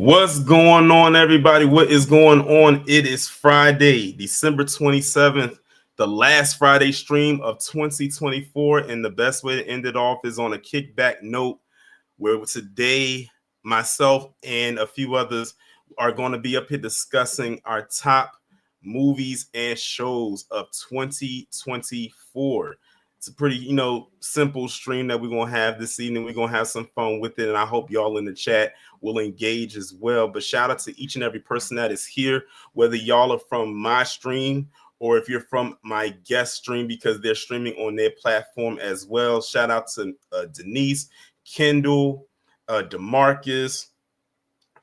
What's going on, everybody? What is going on? It is Friday, December 27th, the last Friday stream of 2024. And the best way to end it off is on a kickback note where today, myself and a few others are going to be up here discussing our top movies and shows of 2024. It's a pretty, simple stream that we're going to have this evening. We're going to have some fun with it. And I hope y'all in the chat will engage as well. But shout out to each and every person that is here, whether y'all are from my stream or if you're from my guest stream, because they're streaming on their platform as well. Shout out to Denise, Kendall, DeMarcus,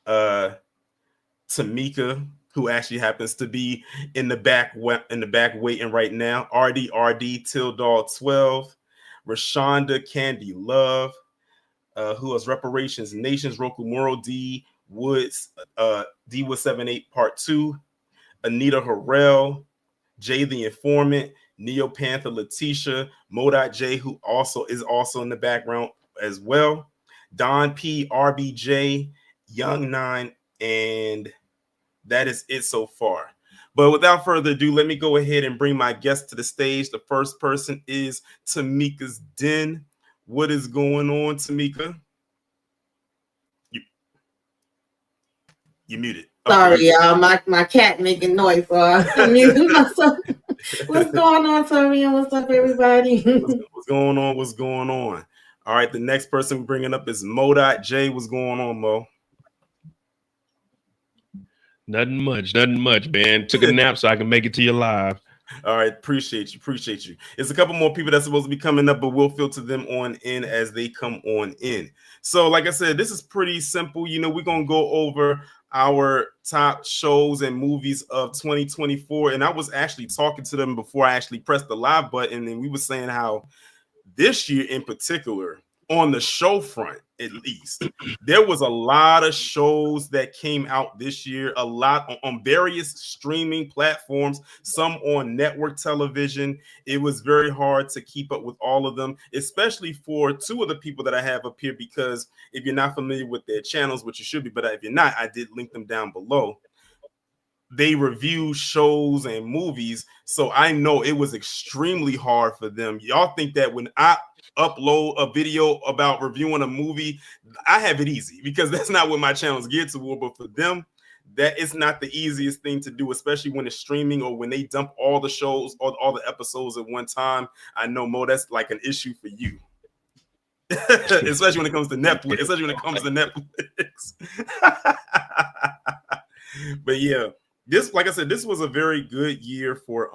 Tamika, who actually happens to be in the back waiting right now. RD Tildall 12, Rashonda Candy Love, who is Reparations Nations, Roku Moral D Woods, D Wood 78 Part 2, Anita Harrell, Jay the Informant, Neo Panther Letitia, Modot J, who is also in the background as well, Don P, RBJ, Young Nine, and that is it so far. But without further ado, let me go ahead and bring my guest to the stage. The first person is Tamika's Den. What is going on, Tamika? You muted. Sorry, y'all. My cat making noise, so I'm muting myself. What's going on, Tommy? And what's up, everybody? What's going on? What's going on? All right, the next person we're bringing up is Modot J. What's going on, Mo? Nothing much, man. Took a nap so I can make it to you live. All right, appreciate you. There's a couple more people that's supposed to be coming up, but we'll filter them on in as they come on in. So, like I said, this is pretty simple. We're going to go over our top shows and movies of 2024. And I was actually talking to them before I actually pressed the live button, and we were saying how this year in particular, on the show front, at least, there was a lot of shows that came out this year, a lot on various streaming platforms, some on network television. It was very hard to keep up with all of them, especially for two of the people that I have up here, because if you're not familiar with their channels, which you should be, but if you're not, I did link them down below. They review shows and movies, so I know it was extremely hard for them. Y'all think that when I upload a video about reviewing a movie, I have it easy because that's not what my channels geared toward. But for them, that is not the easiest thing to do, especially when it's streaming or when they dump all the shows or all the episodes at one time. I know, Mo, that's like an issue for you. Especially when it comes to Netflix. But yeah, this, like I said, this was a very good year for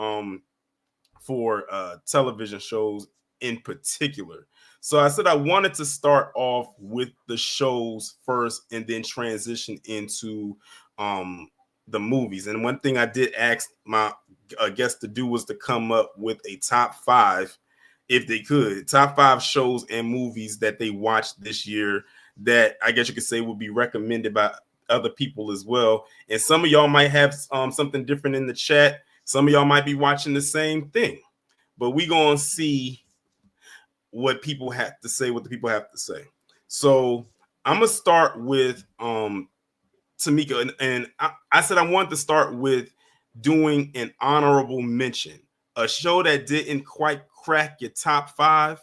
television shows in particular. So I said I wanted to start off with the shows first and then transition into the movies. And one thing I did ask my guests to do was to come up with a top 5, if they could, top 5 shows and movies that they watched this year that I guess you could say would be recommended by other people as well. And some of y'all might have something different in the chat. Some of y'all might be watching the same thing, but we gonna see what the people have to say. So I'm gonna start with Tamika, and I said I wanted to start with doing an honorable mention, a show that didn't quite crack your top 5,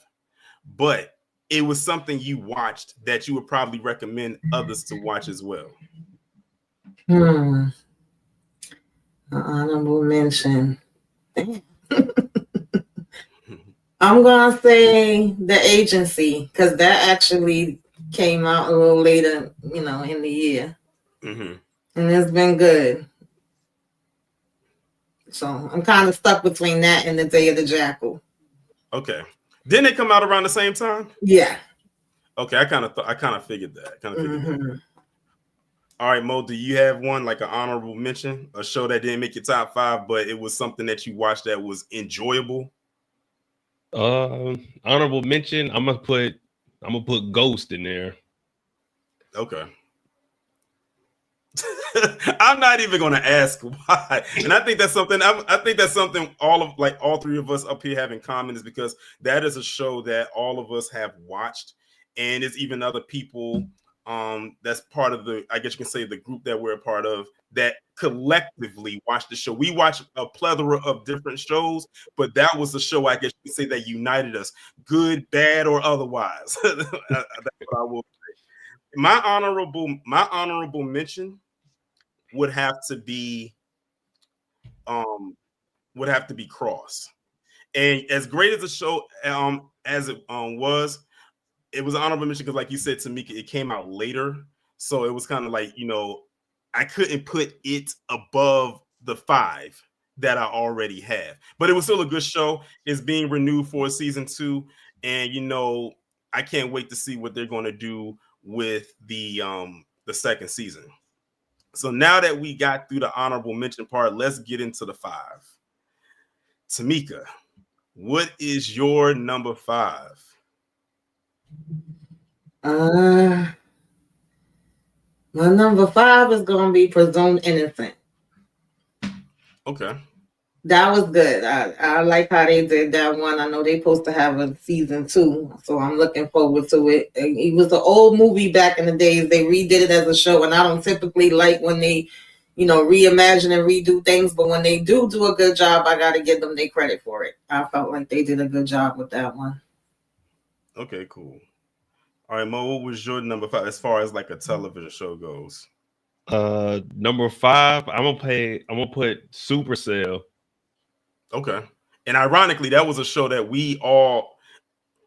but it was something you watched that you would probably recommend others to watch as well. An honorable mention. I'm gonna say The Agency, because that actually came out a little later, in the year, and it's been good. So I'm kind of stuck between that and The Day of the Jackal. Okay, didn't it come out around the same time? Yeah. Okay, I kind of figured that. All right, Mo, do you have one, like an honorable mention, a show that didn't make your top 5, but it was something that you watched that was enjoyable? Honorable mention, I'm gonna put Ghost in there. Okay. I'm not even going to ask why, and I think that's something. All three of us up here have in common, is because that is a show that all of us have watched, and it's even other people that's part of the, I guess you can say, the group that we're a part of that collectively watched the show. We watched a plethora of different shows, but that was the show, I guess you could say, that united us, good, bad, or otherwise. That's what I will say. My honorable mention would have to be Cross. And as great as the show as it was an honorable mention because, like you said, Tamika, it came out later, so it was kind of like, I couldn't put it above the 5 that I already have, but it was still a good show. It's being renewed for season 2, and I can't wait to see what they're going to do with the second season. So now that we got through the honorable mention part, let's get into the 5. Tamika, what is your number 5? My number 5 is gonna be Presumed Innocent. Okay. That was good. I like how they did that one. I know they're supposed to have a season 2, so I'm looking forward to it. It was an old movie back in the days. They redid it as a show, and I don't typically like when they, reimagine and redo things, but when they do a good job, I got to give them their credit for it. I felt like they did a good job with that one. Okay, cool. All right, Mo, what was your number 5 as far as like a television show goes? Number 5, I'm gonna put Supercell. Okay. And ironically, that was a show that we all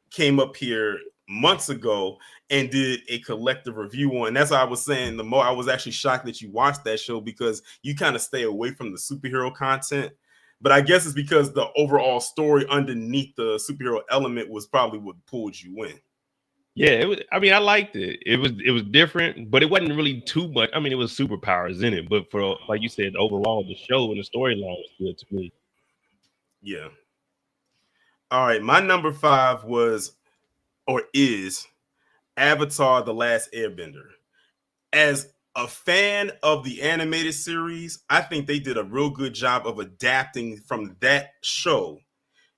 came up here months ago and did a collective review on. And that's why I was saying I was actually shocked that you watched that show because you kind of stay away from the superhero content. But I guess it's because the overall story underneath the superhero element was probably what pulled you in. Yeah, it was. I mean, I liked it. It was different, but it wasn't really too much. I mean, it was superpowers in it, but for, like you said, overall, the show and the storyline was good to me. Yeah. All right, my number 5 is Avatar: The Last Airbender. As a fan of the animated series, I think they did a real good job of adapting from that show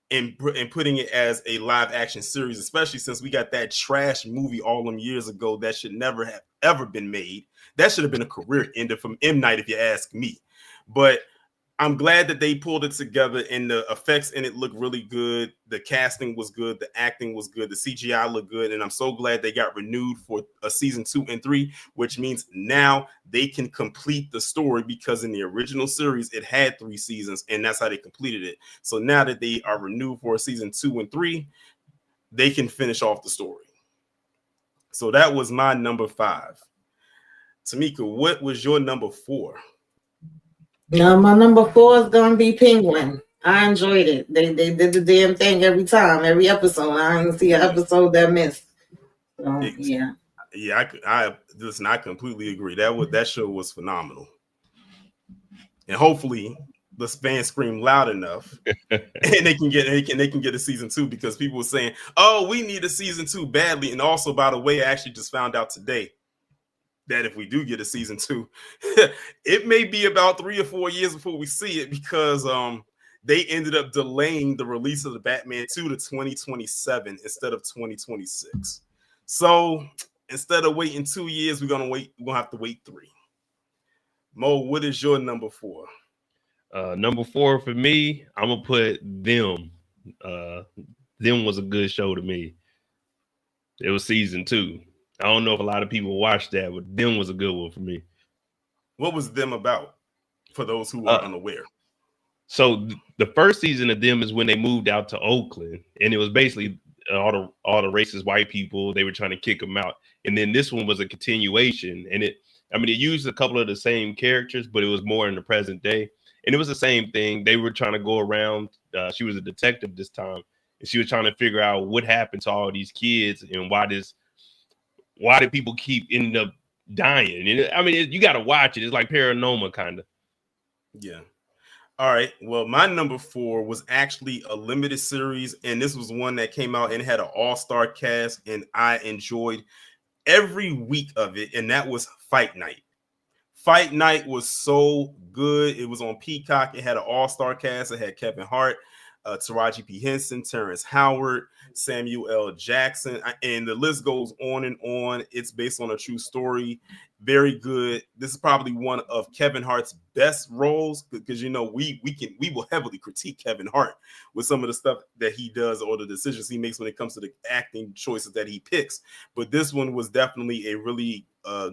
and putting it as a live action series, especially since we got that trash movie all them years ago that should never have ever been made. That should have been a career ender from M. Night, if you ask me. But I'm glad that they pulled it together, and the effects in it look really good. The casting was good. The acting was good. The CGI looked good. And I'm so glad they got renewed for a season 2 and 3, which means now they can complete the story, because in the original series, it had 3 seasons, and that's how they completed it. So now that they are renewed for a season 2 and 3, they can finish off the story. So that was my number 5. Tamika, what was your number 4? No, my number 4 is gonna be Penguin. I enjoyed it. They did the damn thing every time, every episode. I didn't see an episode that missed. So, yeah. Yeah, I completely agree. That show was phenomenal, and hopefully the fans scream loud enough, and they can get a season 2, because people were saying, "Oh, we need a season 2 badly." And also, by the way, I actually just found out today that if we do get a season 2, it may be about 3 or 4 years before we see it, because they ended up delaying the release of the Batman 2 to 2027 instead of 2026. So instead of waiting 2 years, we're gonna have to wait 3. Mo, what is your number 4? Number 4 for me, I'm gonna put Them. Them was a good show to me. It was season 2. I don't know if a lot of people watched that, but Them was a good one for me. What was Them about, for those who are unaware? So the first season of Them is when they moved out to Oakland, and it was basically all the racist white people. They were trying to kick them out, and then this one was a continuation, and it used a couple of the same characters, but it was more in the present day, and it was the same thing. They were trying to go around. She was a detective this time, and she was trying to figure out what happened to all these kids and why did people keep ending up dying? And you got to watch it. It's like Paranormal kind of. Yeah. All right. Well, my number 4 was actually a limited series, and this was one that came out and had an all-star cast, and I enjoyed every week of it, and that was Fight Night. Fight Night was so good. It was on Peacock. It had an all-star cast. It had Kevin Hart. Taraji P. Henson, Terrence Howard, Samuel L. Jackson, and the list goes on and on. It's based on a true story. Very good. This is probably one of Kevin Hart's best roles because we will heavily critique Kevin Hart with some of the stuff that he does or the decisions he makes when it comes to the acting choices that he picks. But this one was definitely a really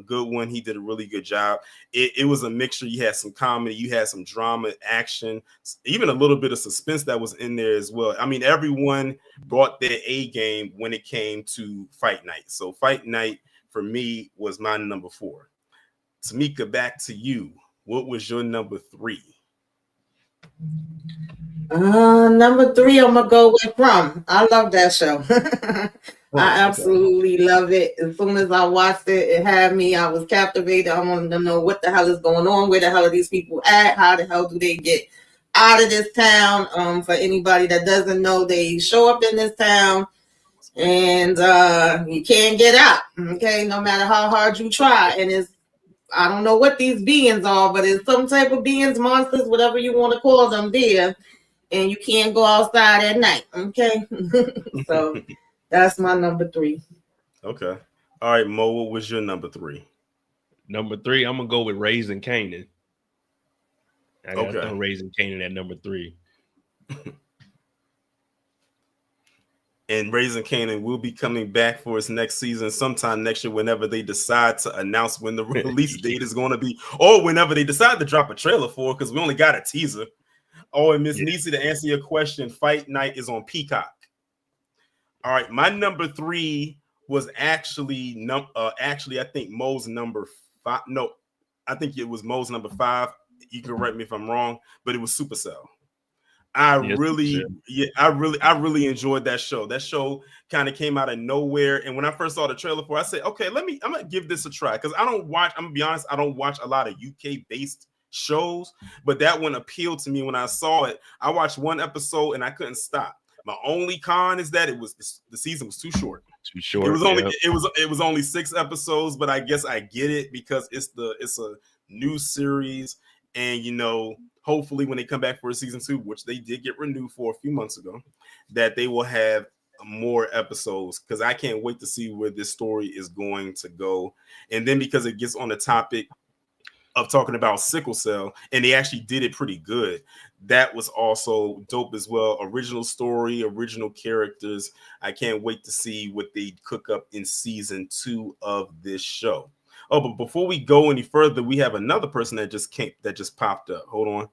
good one. He did a really good job. It was a mixture. You had some comedy, you had some drama, action, even a little bit of suspense that was in there as well. I mean, everyone brought their A game when it came to Fight Night. So Fight Night for me was my number 4. Tamika, back to you. What was your number 3? Number 3, I'm gonna go with From. I love that show. I absolutely love it. As soon as I watched it, it had me. I was captivated. I wanted to know what the hell is going on. Where the hell are these people at? How the hell do they get out of this town? For anybody that doesn't know, they show up in this town and you can't get out. Okay, no matter how hard you try. And I don't know what these beings are, but it's some type of beings, monsters, whatever you want to call them there. And you can't go outside at night. Okay. So that's my number 3. Okay. All right, Mo, what was your number 3? Number 3, I'm gonna go with Raising Kanan. I got throw Raising Kanan at number 3. And Raising Kanan will be coming back for its next season sometime next year, whenever they decide to announce when the release date is going to be, or whenever they decide to drop a trailer for it, because we only got a teaser. Oh, and Miss Nisi, to answer your question, Fight Night is on Peacock. All right, my number 3 was actually I think Mo's number 5. No, I think it was Mo's number 5. You can correct me if I'm wrong, but it was Supercell. I really enjoyed that show. That show kind of came out of nowhere. And when I first saw the trailer for it, I said, okay, I'm gonna give this a try. Because I'm gonna be honest, I don't watch a lot of UK-based shows, but that one appealed to me when I saw it. I watched one episode and I couldn't stop. My only con is that the season was too short. Too short. It was only 6 episodes, but I guess I get it because it's a new series, and hopefully when they come back for a season 2, which they did get renewed for a few months ago, that they will have more episodes, because I can't wait to see where this story is going to go. And then because it gets on the topic of talking about sickle cell, and they actually did it pretty good. That was also dope as well. Original story, original characters. I can't wait to see what they cook up in season 2 of this show. Oh, but before we go any further, we have another person that just popped up. Hold on.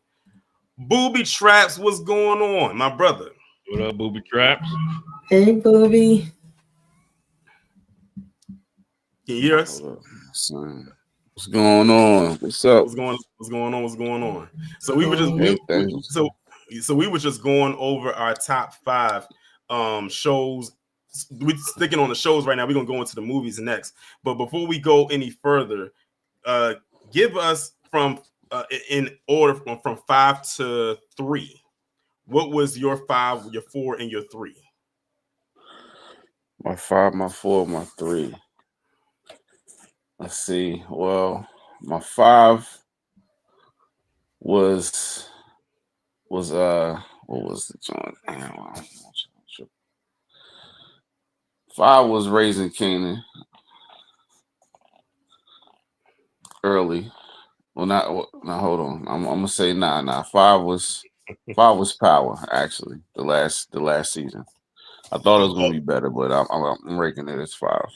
Booby Traps, what's going on, my brother? What up, Booby Traps? Hey, Booby. Can you hear us? What's going on? What's up? What's going on? So we were just going over our top 5 shows. We're sticking on the shows right now. We're gonna go into the movies next. But before we go any further, give us from in order from 5 to 3. What was your 5, your 4, and your 3? My 5, my 4, my 3. Let's see. Well, my 5 was what was the joint? 5 was Raising Kanan. Early. Well, hold on. I'm gonna say 5 was Power, actually. The last season. I thought it was gonna be better, but I'm ranking it as 5.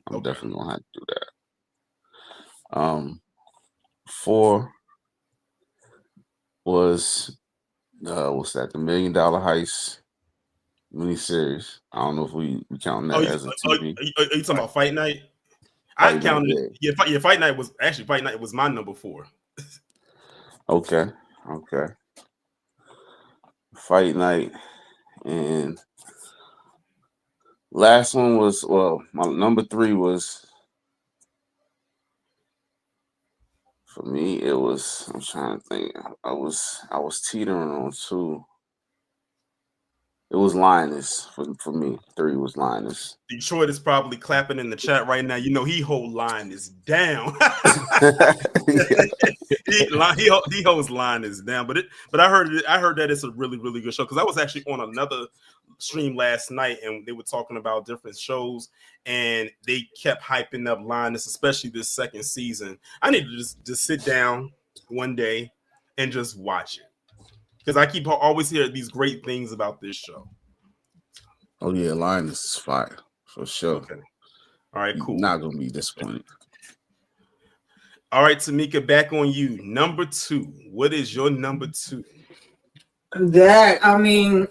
I'm definitely gonna have to do that. 4 was what's that? The $1 Million Heist miniseries. I don't know if we count that as a TV. Are you talking about Fight Night? I counted it. Yeah, Fight Night was my number 4. Okay. Fight Night, and last one was, my number 3 was, for me, it was, I'm trying to think. I was teetering on 2. It was Linus for me. 3 was Linus. Detroit is probably clapping in the chat right now. You know he whole line is down. he holds line is down. But I heard that it's a really really good show because I was actually on another stream last night and they were talking about different shows and they kept hyping up Linus, especially this second season. I need to just sit down one day and just watch it because I keep always hear these great things about this show. Oh yeah, Linus is fire for sure. Okay. All right, cool. Not gonna be disappointed. All right, Tamika, back on you. Number 2. What is your number 2? That I mean,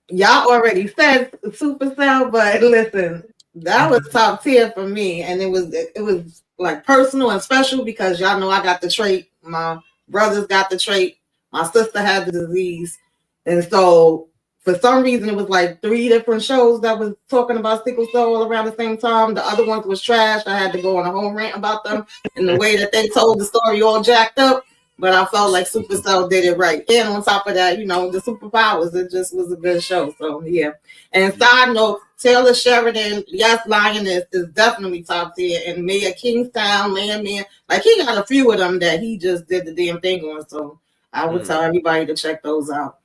y'all already said Supercell, but listen, that was top tier for me, and it was like personal and special because y'all know I got the trait. My brothers got the trait. My sister had the disease, and so for some reason it was like 3 different shows that was talking about sickle cell all around the same time. The other ones was trash. I had to go on a whole rant about them and the way that they told the story all jacked up. But I felt like Supercell did it right. And on top of that, you know, the superpowers, it just was a good show. So, yeah. And side note, Taylor Sheridan, yes, Lioness is definitely top tier. And Mayor Kingstown, Man, like he got a few of them that he just did the damn thing on. So I would tell everybody to check those out.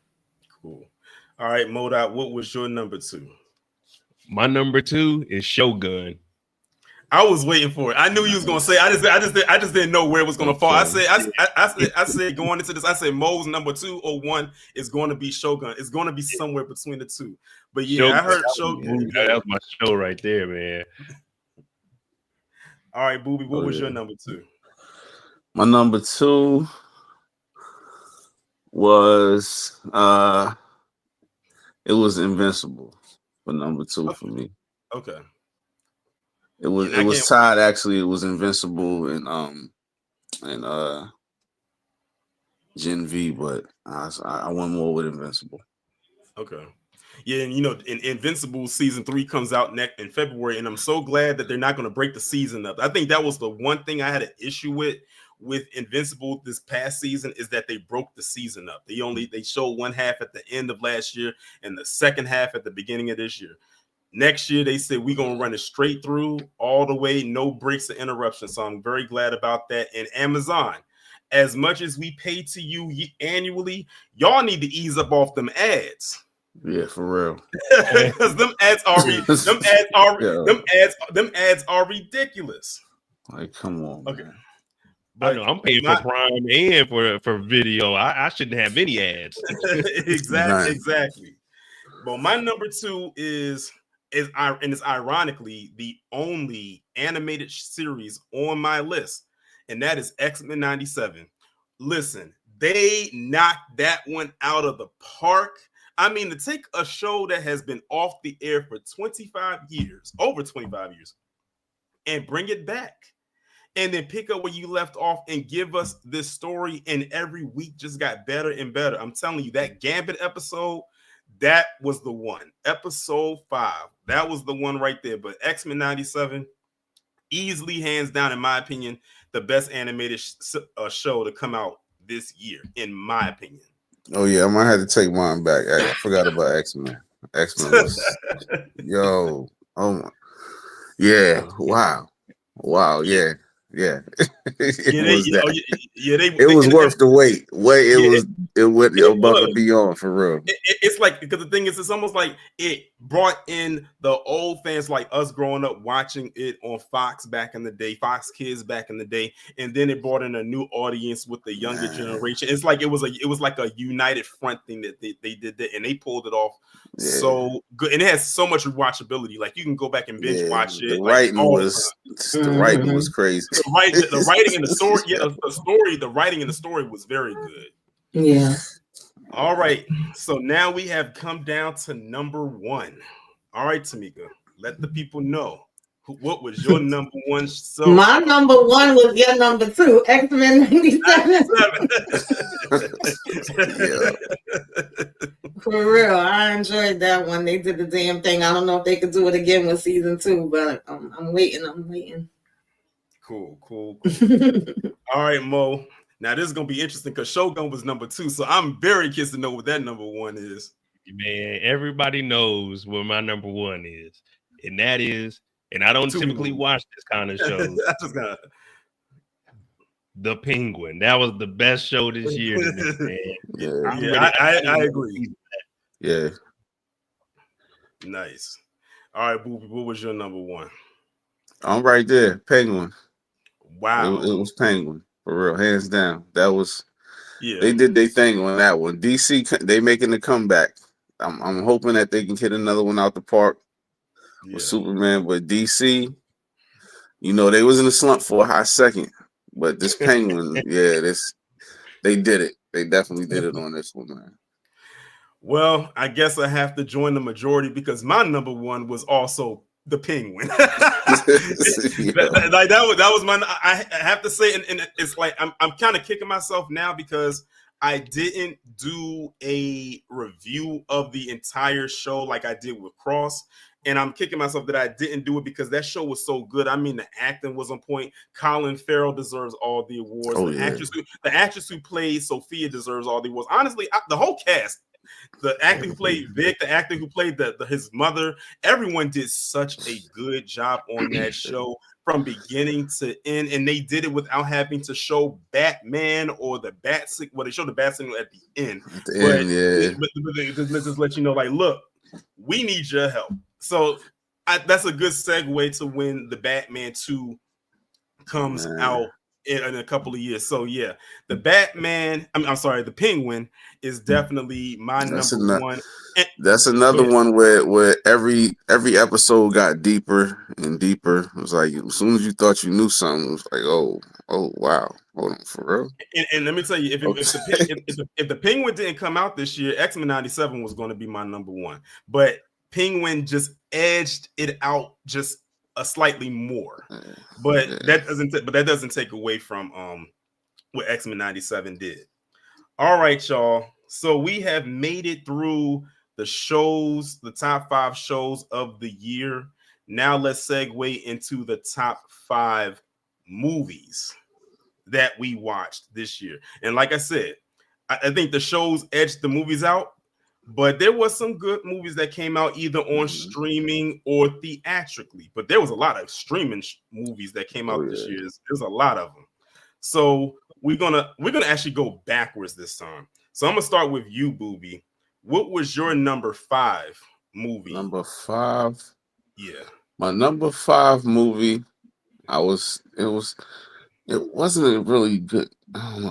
Cool. All right, Modot, what was your number 2? My number 2 is Shogun. I was waiting for it. I knew you was gonna say. I just didn't know where it was gonna fall. I said going into this. I said Mo's number 2 or 1 is going to be Shogun. It's going to be somewhere between the 2. But yeah, Shogun, I heard Shogun. That was my show right there, man. All right, Booby, what was your number 2? My number 2 was it was Invincible for number 2 for me. Okay. It was tied actually. It was Invincible and Gen V, but I went more with Invincible. Okay. Yeah, and you know, Invincible season 3 comes out next in February, and I'm so glad that they're not going to break the season up. I think that was the one thing I had an issue with Invincible this past season is that they broke the season up. They showed one half at the end of last year and the second half at the beginning of this year. Next year, they said we're going to run it straight through all the way, no breaks or interruptions. So I'm very glad about that. And Amazon, as much as we pay to you annually, y'all need to ease up off them ads. Yeah, for real. Because them ads are ridiculous. Like, come on. Okay. Man. But I know I'm paying for Prime and for video. I shouldn't have any ads. Exactly. But my number 2 is ironically the only animated series on my list, and that is X-Men 97. Listen, they knocked that one out of the park. I mean, to take a show that has been off the air for over 25 years, and bring it back, and then pick up where you left off and give us this story, and every week just got better and better. I'm telling you, that Gambit episode, that was the one. Episode 5. That was the one right there. But X-Men 97, easily, hands down, in my opinion, the best animated show to come out this year, in my opinion. Oh, yeah. I might have to take mine back. I forgot about X-Men. X-Men was... Yo. Oh, my. Yeah. Wow. Yeah. It was worth the wait. It went above and beyond for real. It's like, because the thing is, it's almost like it brought in the old fans like us growing up watching it on Fox back in the day, Fox Kids back in the day, and then it brought in a new audience with the younger generation. It's like it was like a united front thing that they did that, and they pulled it off so good, and it has so much rewatchability. Like you can go back and binge watch it. The writing was crazy. The writing and the story, the writing and the story was very good. Yeah. All right. So now we have come down to number 1. All right, Tamika, let the people know what was your number 1 show. My number 1 was your number 2, X-Men 97. For real, I enjoyed that one. They did the damn thing. I don't know if they could do it again with season 2, but I'm waiting. Cool. All right, Mo. Now this is gonna be interesting because Shogun was number 2, so I'm very curious to know what that number 1 is. Man, everybody knows what my number one is, and that is, and I don't Two typically movies. watch this kind of show. I just got The Penguin. That was the best show this year to me, man. Yeah, yeah, I agree. yeah. Nice. All right, Boobie, what was your number one? I'm right there. Penguin. Wow. It was Penguin for real, hands down. That was Yeah. they did their thing on that one. DC, they making the comeback. I'm hoping that they can hit another one out the park with Superman, but DC, they was in a slump for a hot second, but this Penguin, they did it. They definitely did it on this one, man. Well, I guess I have to join the majority because my number one was also the Penguin. That was my. I have to say, and it's like I'm kind of kicking myself now because I didn't do a review of the entire show like I did with Cross. And I'm kicking myself that I didn't do it because that show was so good. I mean, the acting was on point. Colin Farrell deserves all the awards. The actress who played Sophia deserves all the awards. Honestly, the whole cast, the actor who played Vic, the actor who played his mother, everyone did such a good job on that show from beginning to end. And they did it without having to show Batman or the Bat Signal. Well, they showed the Bat Signal at the end. But let's just let you know, like, look, we need your help. So that's a good segue to when the Batman 2 comes out in a couple of years. So yeah, the Penguin is definitely my number one. That's another one where every episode got deeper and deeper. It was like as soon as you thought you knew something, it was like, oh wow, hold on, for real. And let me tell you, if the Penguin didn't come out this year, X-Men 97 was going to be my number one. But Penguin just edged it out just a slightly more, but that doesn't take away from what X-Men 97 did. All right, y'all. So we have made it through the shows, the top 5 shows of the year. Now let's segue into the top 5 movies that we watched this year. And like I said, I think the shows edged the movies out. But there was some good movies that came out either on streaming or theatrically. But there was a lot of streaming movies that came out this year. There's a lot of them. So we're gonna actually go backwards this time. So I'm gonna start with you, Boobie. What was your number 5 movie? Number 5. Yeah. My number 5 movie. It wasn't a really good,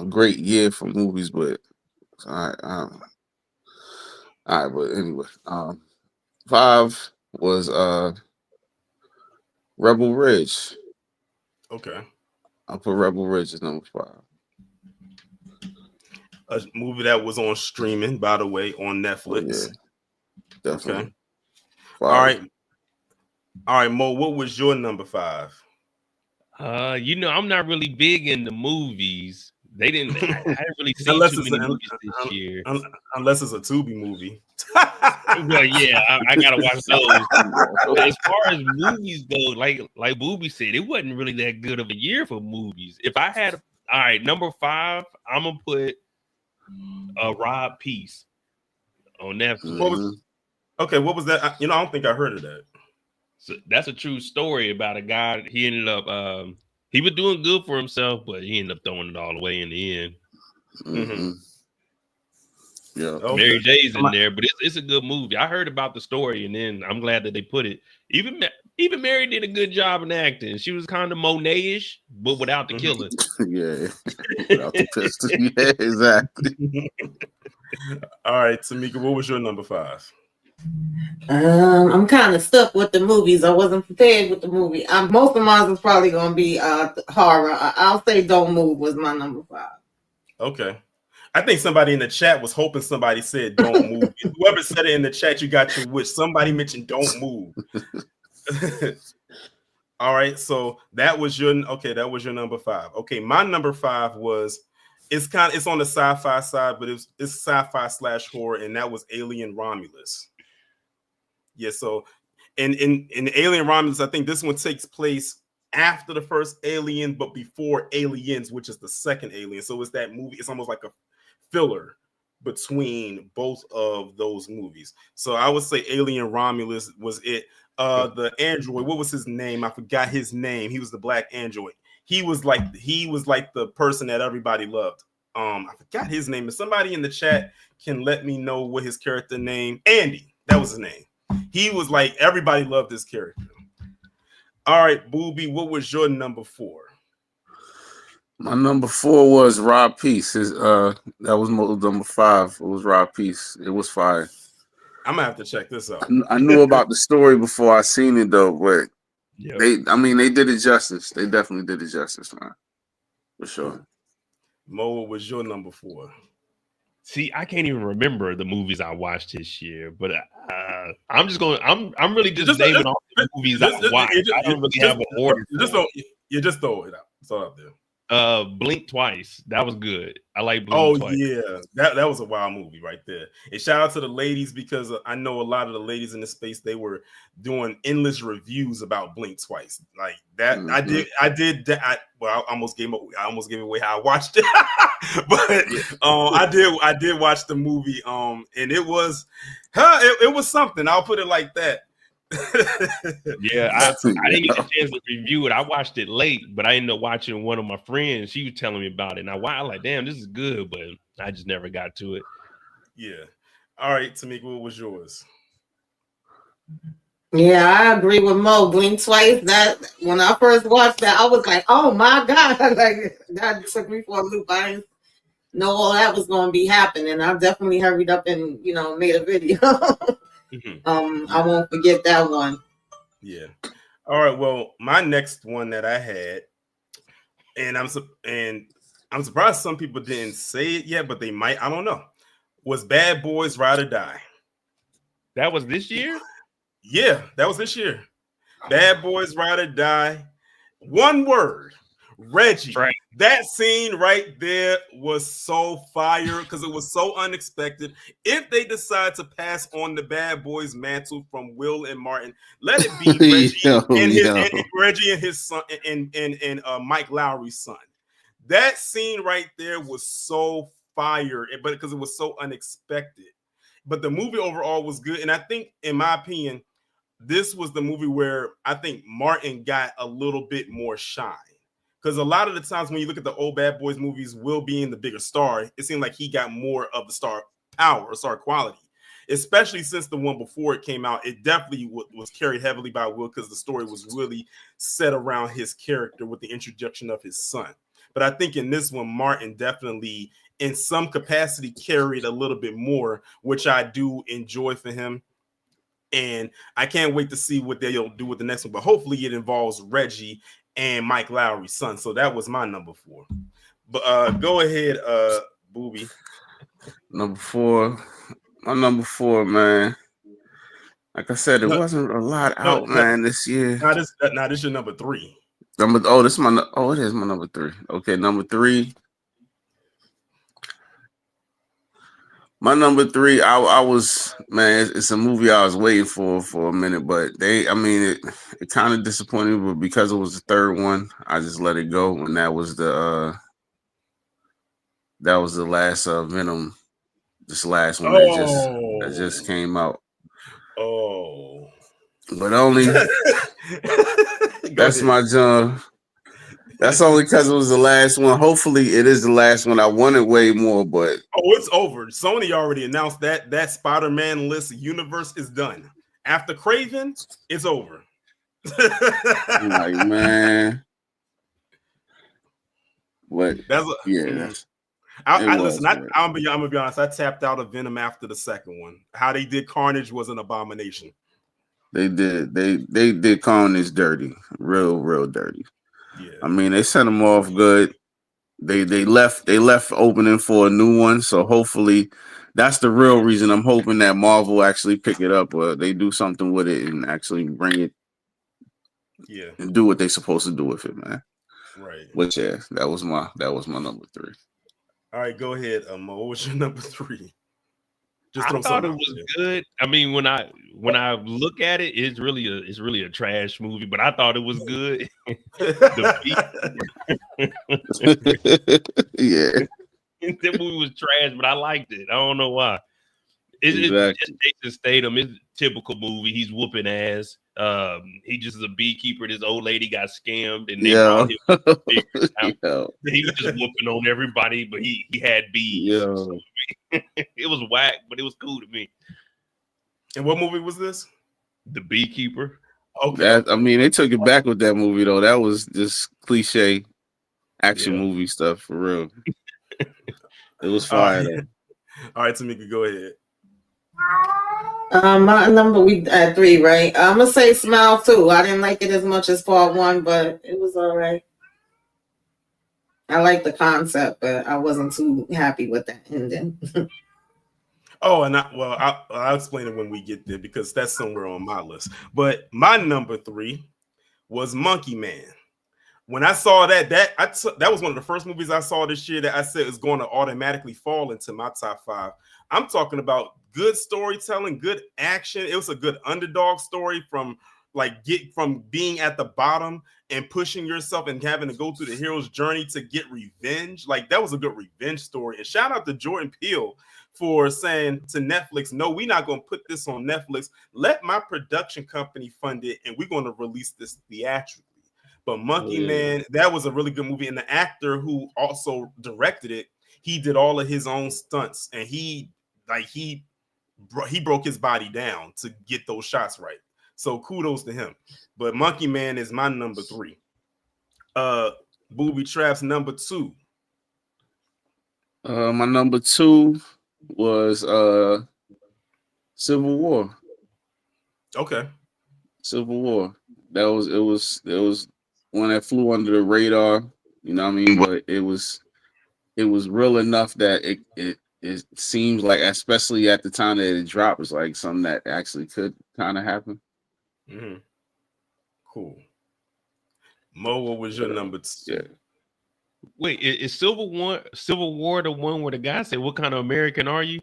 great year for movies, but all right, but anyway, 5 was Rebel Ridge. Okay. I put Rebel Ridge as number 5. A movie that was on streaming, by the way, on Netflix. Yeah, definitely. Okay. All right, Mo, what was your number 5? I'm not really big into movies. I hadn't really seen too many movies this year. Unless it's a Tubi movie. Well, yeah, I gotta watch those. As far as movies go, like Boobie said, it wasn't really that good of a year for movies. If I had, all right, number 5, I'm gonna put Rob Peace on Netflix. What was that? I don't think I heard of that. So that's a true story about a guy. He ended up he was doing good for himself, but he ended up throwing it all away in the end. Mm-hmm. Yeah, okay. Mary J's in there, but it's a good movie. I heard about the story, and then I'm glad that they put it. Even Mary did a good job in acting. She was kind of Monet-ish, but without the killing. Yeah, without the pistol. Yeah, exactly. All right, Tamika, what was your number 5? I'm kind of stuck with the movies. I wasn't prepared with the movie. Most of mine is probably going to be horror. I'll say Don't Move was my number 5. Okay. I think somebody in the chat was hoping somebody said Don't Move. Whoever said it in the chat, you got your wish. Somebody mentioned Don't Move. All right, so that was your number 5. Okay, my number 5 was it's on the sci-fi side, but it's sci-fi / horror, and that was Alien Romulus. Yeah, so in Alien Romulus, I think this one takes place after the first Alien, but before Aliens, which is the second Alien. So it's that movie. It's almost like a filler between both of those movies. So I would say Alien Romulus was it. The android, what was his name? I forgot his name. He was the black android. He was like the person that everybody loved. I forgot his name. If somebody in the chat can let me know what his character name, Andy, that was his name. He was like, everybody loved this character. All right, Booby, what was your number 4? My number 4 was Rob Peace. That was number 5. It was Rob Peace. It was fire. I'm gonna have to check this out. I knew about the story before I seen it though, but Yep. they did it justice. They definitely did it justice, man. For sure. Mo, what was your number 4? See, I can't even remember the movies I watched this year, but I'm just going. I'm really just naming all the movies I watched. I don't really have an order. Just throw it out. It's all out there. Blink Twice. That was good. I like Blink Twice. Yeah, that was a wild movie right there. And shout out to the ladies, because I know a lot of the ladies in the space, they were doing endless reviews about Blink Twice. Like that, Mm-hmm. I did that. I almost gave away how I watched it, but I did watch the movie. And it was something. I'll put it like that. Yeah, I didn't get a chance to review it. I watched it late, but I ended up watching one of my friends. She was telling me about it, and I was like, "Damn, this is good," but I just never got to it. Yeah. All right, Tamika, what was yours? Yeah, I agree with Mo. Blink Twice. That when I first watched that, I was like, "Oh my god!" Like that took me for a loop. I didn't know all that was going to be happening. I definitely hurried up and made a video. I won't forget that one. Yeah. All right. Well, my next one that I had, and I'm surprised some people didn't say it yet, but they might. I don't know. Was Bad Boys Ride or Die? That was this year? Yeah, that was this year. Bad Boys Ride or Die. One word. Reggie. Right. That scene right there was so fire because it was so unexpected. If they decide to pass on the Bad Boys mantle from Will and Martin, let it be Reggie and his son and Mike Lowry's son. That scene right there was so fire, but because it was so unexpected. But the movie overall was good, and I think, in my opinion, this was the movie where I think Martin got a little bit more shine. Because a lot of the times when you look at the old Bad Boys movies, Will being the bigger star, it seemed like he got more of the star power or star quality. Especially since the one before it came out, it definitely was carried heavily by Will because the story was really set around his character with the introduction of his son. But I think in this one, Martin definitely, in some capacity, carried a little bit more, which I do enjoy for him. And I can't wait to see what they'll do with the next one. But hopefully it involves Reggie and Mike Lowry's son. So that was my number 4. But go ahead, Booby. Number 4. My number 4, man. Like I said, it wasn't a lot out, man, this year. Now this is your number 3. It is my number 3. Okay, number 3. My number 3, I was, man, it's a movie I was waiting for a minute, but it kind of disappointed me, but because it was the third one, I just let it go, and that was the last Venom, this last one that just came out. Oh, but only that's my John. That's only because it was the last one. Hopefully, it is the last one. I wanted way more, but it's over. Sony already announced that Spider-Man list universe is done. After Craven, it's over. Like, man, what? Listen. I'm gonna be honest. I tapped out of Venom after the second one. How they did Carnage was an abomination. They did Carnage dirty, real dirty. Yeah. I mean, they sent them off good. They left opening for a new one. So hopefully, that's the real reason. I'm hoping that Marvel actually pick it up, or they do something with it and actually bring it. Yeah. And do what they're supposed to do with it, man. Right. But yeah, that was my number 3. All right, go ahead, Mo. What was your number 3? I thought it was good. I mean, when I look at it, it's really a trash movie, but I thought it was good. Yeah. That movie was trash, but I liked it. I don't know why. It's Exactly. Jason Statham. It's a typical movie. He's whooping ass. He just is a beekeeper. This old lady got scammed, and they Yeah. brought him figures out. Yeah. He was just whooping on everybody, but he had bees. Yeah. So, it was whack, but it was cool to me. And what movie was this? The Beekeeper. Okay. I mean, they took it back with that movie though. That was just cliche action Yeah. movie stuff for real. It was fire. Though. All right, Tamika, go ahead. My number, we at 3, right? I'm gonna say Smile 2. I didn't like it as much as part 1, but it was all right. I like the concept, but I wasn't too happy with that ending. Oh, and I'll explain it when we get there because that's somewhere on my list. But my number 3 was Monkey Man. When I saw that was one of the first movies I saw this year that I said is going to automatically fall into my top 5. I'm talking about good storytelling, good action. It was a good underdog story from being at the bottom and pushing yourself and having to go through the hero's journey to get revenge. Like that was a good revenge story. And shout out to Jordan Peele for saying to Netflix, no, we're not going to put this on Netflix. Let my production company fund it, and we're going to release this theatrically. But Monkey Man, that was a really good movie. And the actor who also directed it, he did all of his own stunts, and he broke his body down to get those shots right. So kudos to him. But Monkey Man is my number 3. Booby Trap's number 2. My number 2 was Civil War. Okay. Civil War. It was one that flew under the radar, you know what I mean? But it was real enough that it seems like, especially at the time that it dropped, it's like something that actually could kind of happen. Mm-hmm. Cool. Mo, what was your number 2? Yeah. Wait, is Civil War the one where the guy said, "What kind of American are you?"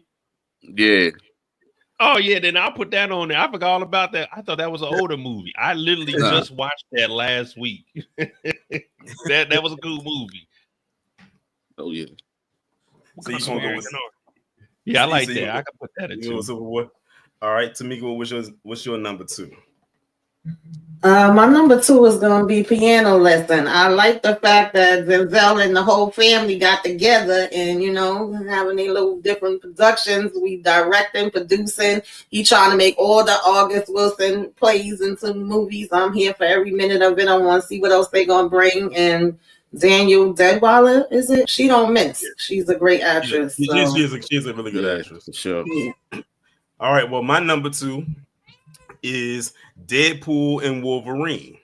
Yeah. Oh yeah, then I'll put that on there. I forgot all about that. I thought that was an older movie. I literally just watched that last week. that was a cool movie. Oh yeah. So you gonna go with? Yeah, I like that. I can put that in too. Civil War. All right, Tamika, what's your number 2? My number 2 is gonna be Piano Lesson. I like the fact that Denzel and the whole family got together and having their little different productions. We directing, producing. He trying to make all the August Wilson plays into movies. I'm here for every minute of it. I want to see what else they gonna bring. And Danielle Deadwyler, is it? She don't miss. She's a great actress. She's a really good actress. For sure. Yeah. All right. Well, my number 2 is Deadpool and Wolverine.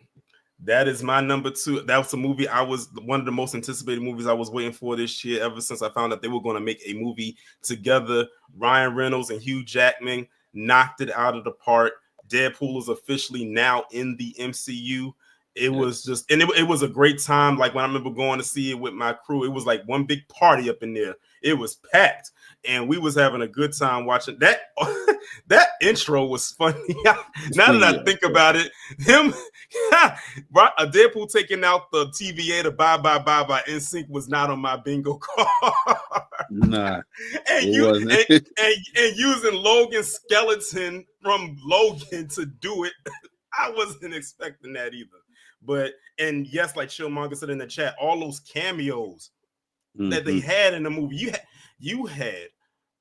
That is my number 2. That was a movie one of the most anticipated movies I was waiting for this year ever since I found out they were going to make a movie together. Ryan Reynolds and Hugh Jackman knocked it out of the park. Deadpool is officially now in the MCU. It was just, and it was a great time. Like when I remember going to see it with my crew, it was like one big party up in there. It was packed, and we was having a good time watching that. That intro was funny. Now that I think about it, Deadpool taking out the TVA to bye bye NSYNC was not on my bingo card. Nah, and using Logan Skeleton from Logan to do it, I wasn't expecting that either. But and yes, like Chillmonger said in the chat, all those cameos that they had in the movie, you had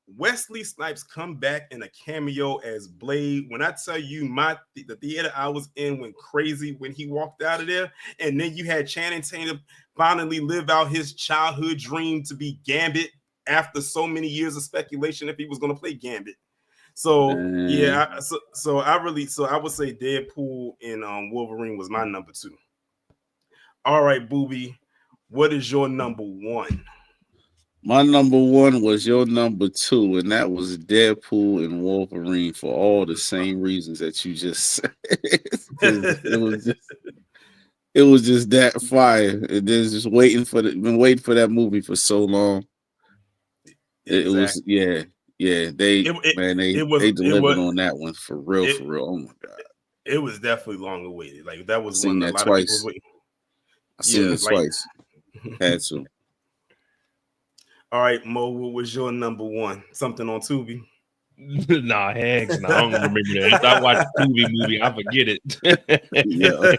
Wesley Snipes come back in a cameo as Blade. When I tell you, the theater I was in went crazy when he walked out of there. And then you had Channing Tatum finally live out his childhood dream to be Gambit after so many years of speculation if he was going to play Gambit. So yeah, I would say Deadpool and Wolverine was my number 2. All right, Booby, what is your number 1? My number 1 was your number 2, and that was Deadpool and Wolverine for all the same reasons that you just said. it was just that fire. And then just been waiting for that movie for so long. It was They delivered on that one for real. Oh my god, it was definitely long awaited. Like that was seen one that a lot twice. Of people was waiting. I seen it twice. Had to. All right, Mo, what was your number one? Something on Tubi? Nah, heck, no, I don't remember that. If I watch a movie, I forget it. Yeah.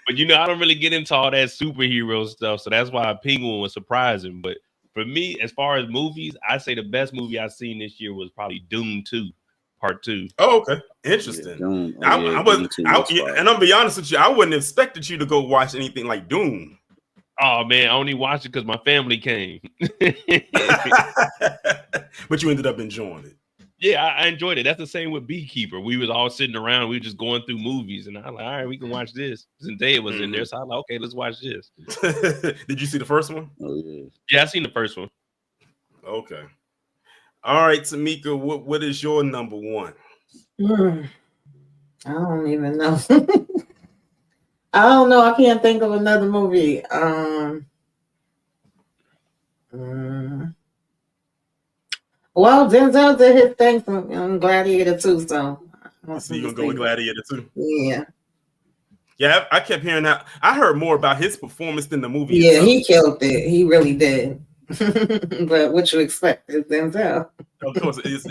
But I don't really get into all that superhero stuff, so that's why Penguin was surprising. But for me, as far as movies, I say the best movie I've seen this year was probably Doom 2, Part 2. Oh, okay, interesting. I was, and I'll be honest with you, I wouldn't have expected you to go watch anything like Doom. Oh man, I only watched it because my family came. But you ended up enjoying it. Yeah, I enjoyed it. That's the same with Beekeeper. We was all sitting around, we were just going through movies, and I was like, all right, we can watch this. Zendaya was in there, so I was like, okay, let's watch this. Did you see the first one? Oh, yeah. Yeah, I seen the first one. Okay. All right, Tamika, what is your number one? I don't even know. I don't know. I can't think of another movie. Well, Denzel did his thing from Gladiator 2, so you're gonna go with Gladiator 2? Yeah. Yeah, I kept hearing that. I heard more about his performance than the movie. Yeah, itself. he killed it. He really did. But what you expect is Denzel. Of course, it's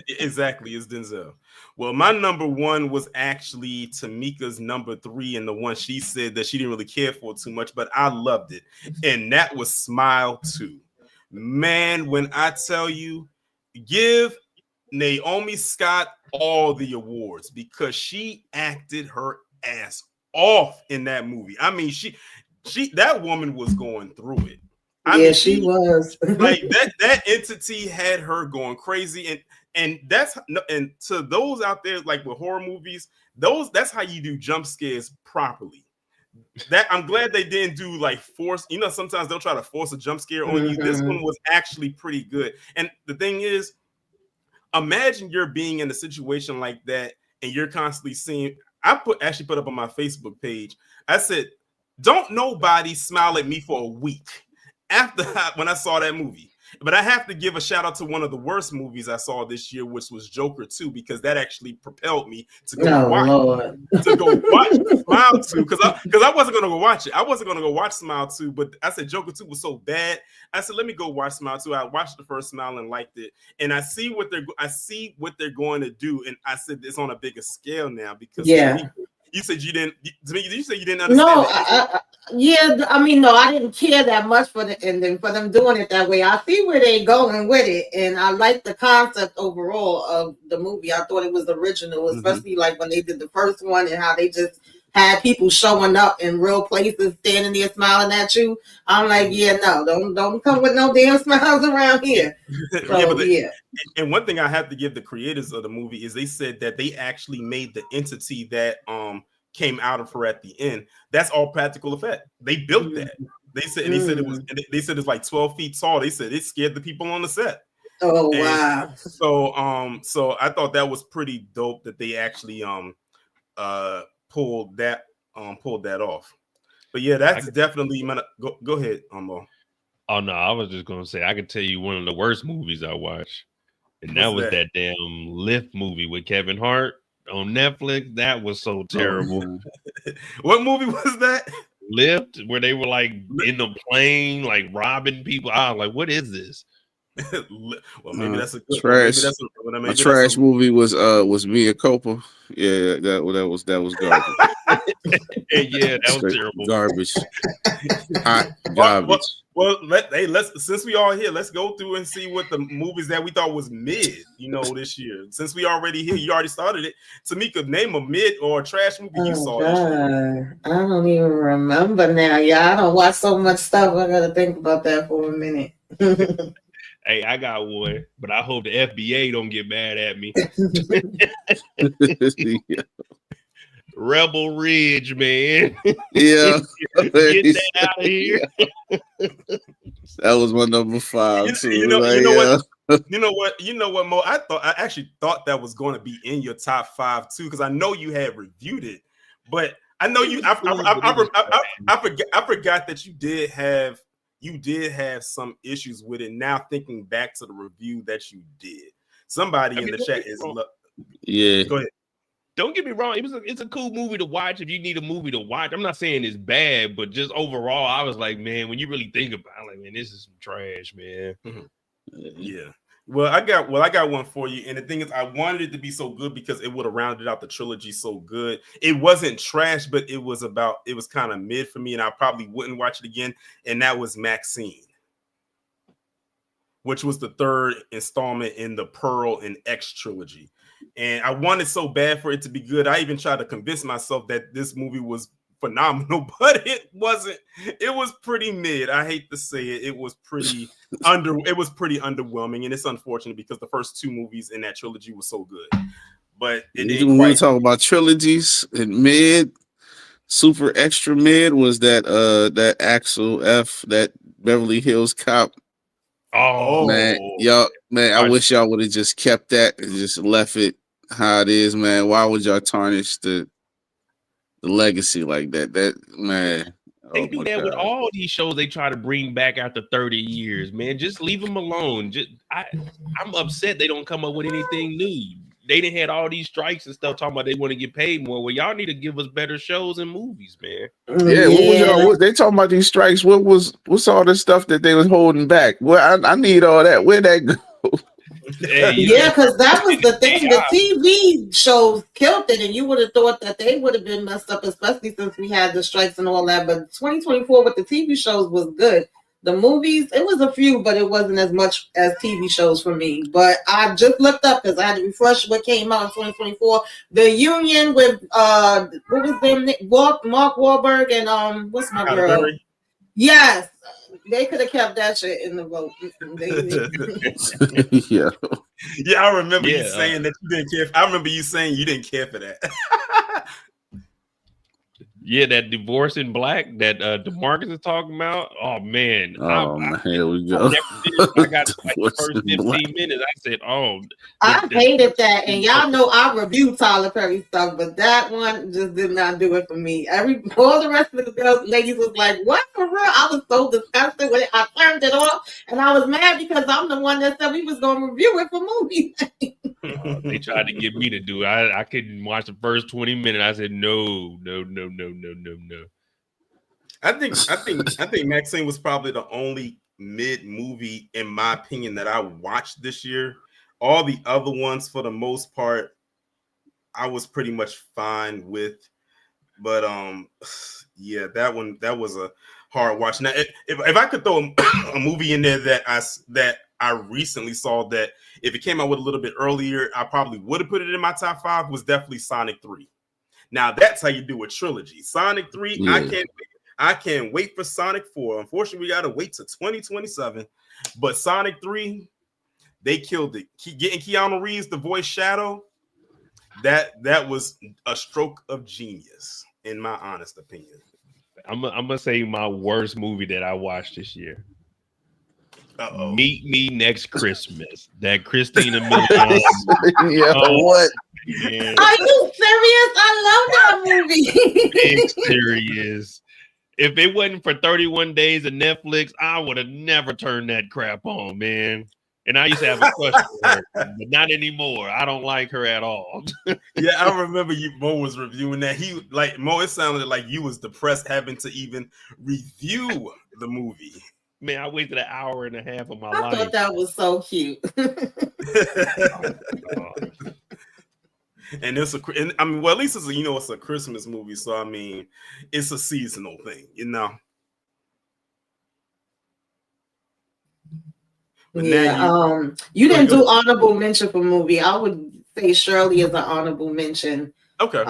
Denzel. Well, my number one was actually Tamika's number 3, and the one she said that she didn't really care for too much, but I loved it, and that was Smile 2. Man, when I tell you, give Naomi Scott all the awards because she acted her ass off in that movie. I mean, she that woman was going through it. I mean, she was like that entity had her going crazy, and to those out there like with horror movies, that's how you do jump scares properly. That I'm glad they didn't do like force. Sometimes they'll try to force a jump scare on you. This one was actually pretty good. And the thing is, imagine you're being in a situation like that, and you're constantly seeing. I actually put up on my Facebook page. I said, "Don't nobody smile at me for a week." When I saw that movie. But I have to give a shout out to one of the worst movies I saw this year, which was Joker 2, because that actually propelled me to go watch Smile 2, because I wasn't going to go watch it. I wasn't going to go watch Smile 2, but I said Joker 2 was so bad. I said, let me go watch Smile 2. I watched the first Smile and liked it. And I see what they're going to do. And I said it's on a bigger scale now because you said you didn't. Did you say you didn't understand? No, I didn't care that much for them doing it that way. I see where they're going with it, and I like the concept overall of the movie. I thought it was original, especially like when they did the first one and how they just had people showing up in real places, standing there smiling at you. I'm like, don't come with no damn smiles around here. So, And one thing I have to give the creators of the movie is they said that they actually made the entity that came out of her at the end. That's all practical effect. They built that. They said they said it's like 12 feet tall. They said it scared the people on the set. Oh, wow. So I thought that was pretty dope that they actually pulled that off. But yeah, that's definitely go ahead, Mo. Oh no, I was just gonna say I could tell you one of the worst movies I watched, and that was that damn Lift movie with Kevin Hart on Netflix. That was so terrible. What movie was that? Lift, where they were like in the plane, like robbing people. I was like, what is this? Well, maybe that's a good trash. A trash movie was Mia Copa. Yeah, that was garbage. Yeah, that was terrible. Garbage. Hot garbage. Well, let's since we all here, let's go through and see what the movies that we thought was mid, this year. Since we already here, you already started it. Tamika, name a mid or a trash movie you saw this year. I don't even remember now. Yeah, I don't watch so much stuff. I gotta think about that for a minute. Hey, I got one, but I hope the FBA don't get mad at me. Rebel Ridge, man. Yeah. Get that out of here. That was my number 5 too. You know what, Mo? I actually thought that was going to be in your top 5 too, because I know you had reviewed it, but I know you. I forgot that you did have some issues with it. Now thinking back to the review that you did, somebody in the chat is. Yeah. Go ahead. Don't get me wrong. It's a cool movie to watch if you need a movie to watch. I'm not saying it's bad, but just overall, I was like, man, when you really think about it, like, man, this is some trash, man. Yeah. Well, I got one for you. And the thing is, I wanted it to be so good because it would have rounded out the trilogy so good. It wasn't trash, but it was kind of mid for me, and I probably wouldn't watch it again. And that was Maxine, which was the third installment in the Pearl and X trilogy. And I wanted so bad for it to be good. I even tried to convince myself that this movie was phenomenal, but it wasn't. It was pretty mid. I hate to say it. It was pretty underwhelming, and it's unfortunate because the first two movies in that trilogy were so good. But it didn't when quite. we talk about trilogies and mid, super extra mid was that Axel F, that Beverly Hills Cop. Oh man, I wish y'all would have just kept that and just left it how it is, man. Why would y'all tarnish the legacy like that? That man, they do that with all these shows they try to bring back after 30 years, man. Just leave them alone. I'm upset they don't come up with anything new. They didn't had all these strikes and stuff talking about they want to get paid more. Well, y'all need to give us better shows and movies, man. Yeah, what they talking about these strikes? What's all this stuff that they was holding back? Well, I need all that. Where'd that go? Yeah, because that was the thing. The TV shows killed it, and you would have thought that they would have been messed up, especially since we had the strikes and all that. But 2024 with the TV shows was good. The movies, it was a few, but it wasn't as much as TV shows for me. But I just looked up because I had to refresh what came out in 2024. The Union with what was their name? Mark Wahlberg and what's my girl? Berry. Yes. They could have kept that shit in the vote. Yeah, I remember you saying that you didn't care. I remember you saying you didn't care for that. Yeah, that Divorce in Black that DeMarcus is talking about. Oh man, here we go. I got like the first 15 minutes. I said, I hated that, and y'all know I review Tyler Perry stuff, but that one just did not do it for me. All the rest of the girls, ladies was like, "What for real?" I was so disgusted with it. I turned it off, and I was mad because I'm the one that said we was going to review it for movies. They tried to get me to do it. I couldn't watch the first 20 minutes. I said no. I think Maxine was probably the only mid movie, in my opinion, that I watched this year. All the other ones, for the most part, I was pretty much fine with. But yeah, that was a hard watch. Now, if I could throw a movie in there that I recently saw that if it came out with a little bit earlier, I probably would have put it in my top 5, was definitely Sonic 3. Now that's how you do a trilogy. Sonic 3, yeah. I can't wait for Sonic 4. Unfortunately, we gotta wait to 2027. But Sonic 3, they killed it. Getting Keanu Reeves to voice Shadow, that was a stroke of genius, in my honest opinion. I'm gonna say my worst movie that I watched this year. Uh-oh. Meet Me Next Christmas. That Christina Milian. What? Yeah. Are you serious? I love that movie. It's serious. If it wasn't for 31 Days of Netflix, I would have never turned that crap on, man. And I used to have a crush for her, but not anymore. I don't like her at all. Yeah, I remember Mo was reviewing that. Mo, it sounded like you was depressed having to even review the movie. Man, I wasted an hour and a half of my life. I thought that was so cute. And at least it's a Christmas movie, so I mean, it's a seasonal thing, you know. But yeah, you didn't do honorable mention for movie. I would say Shirley is an honorable mention. Okay.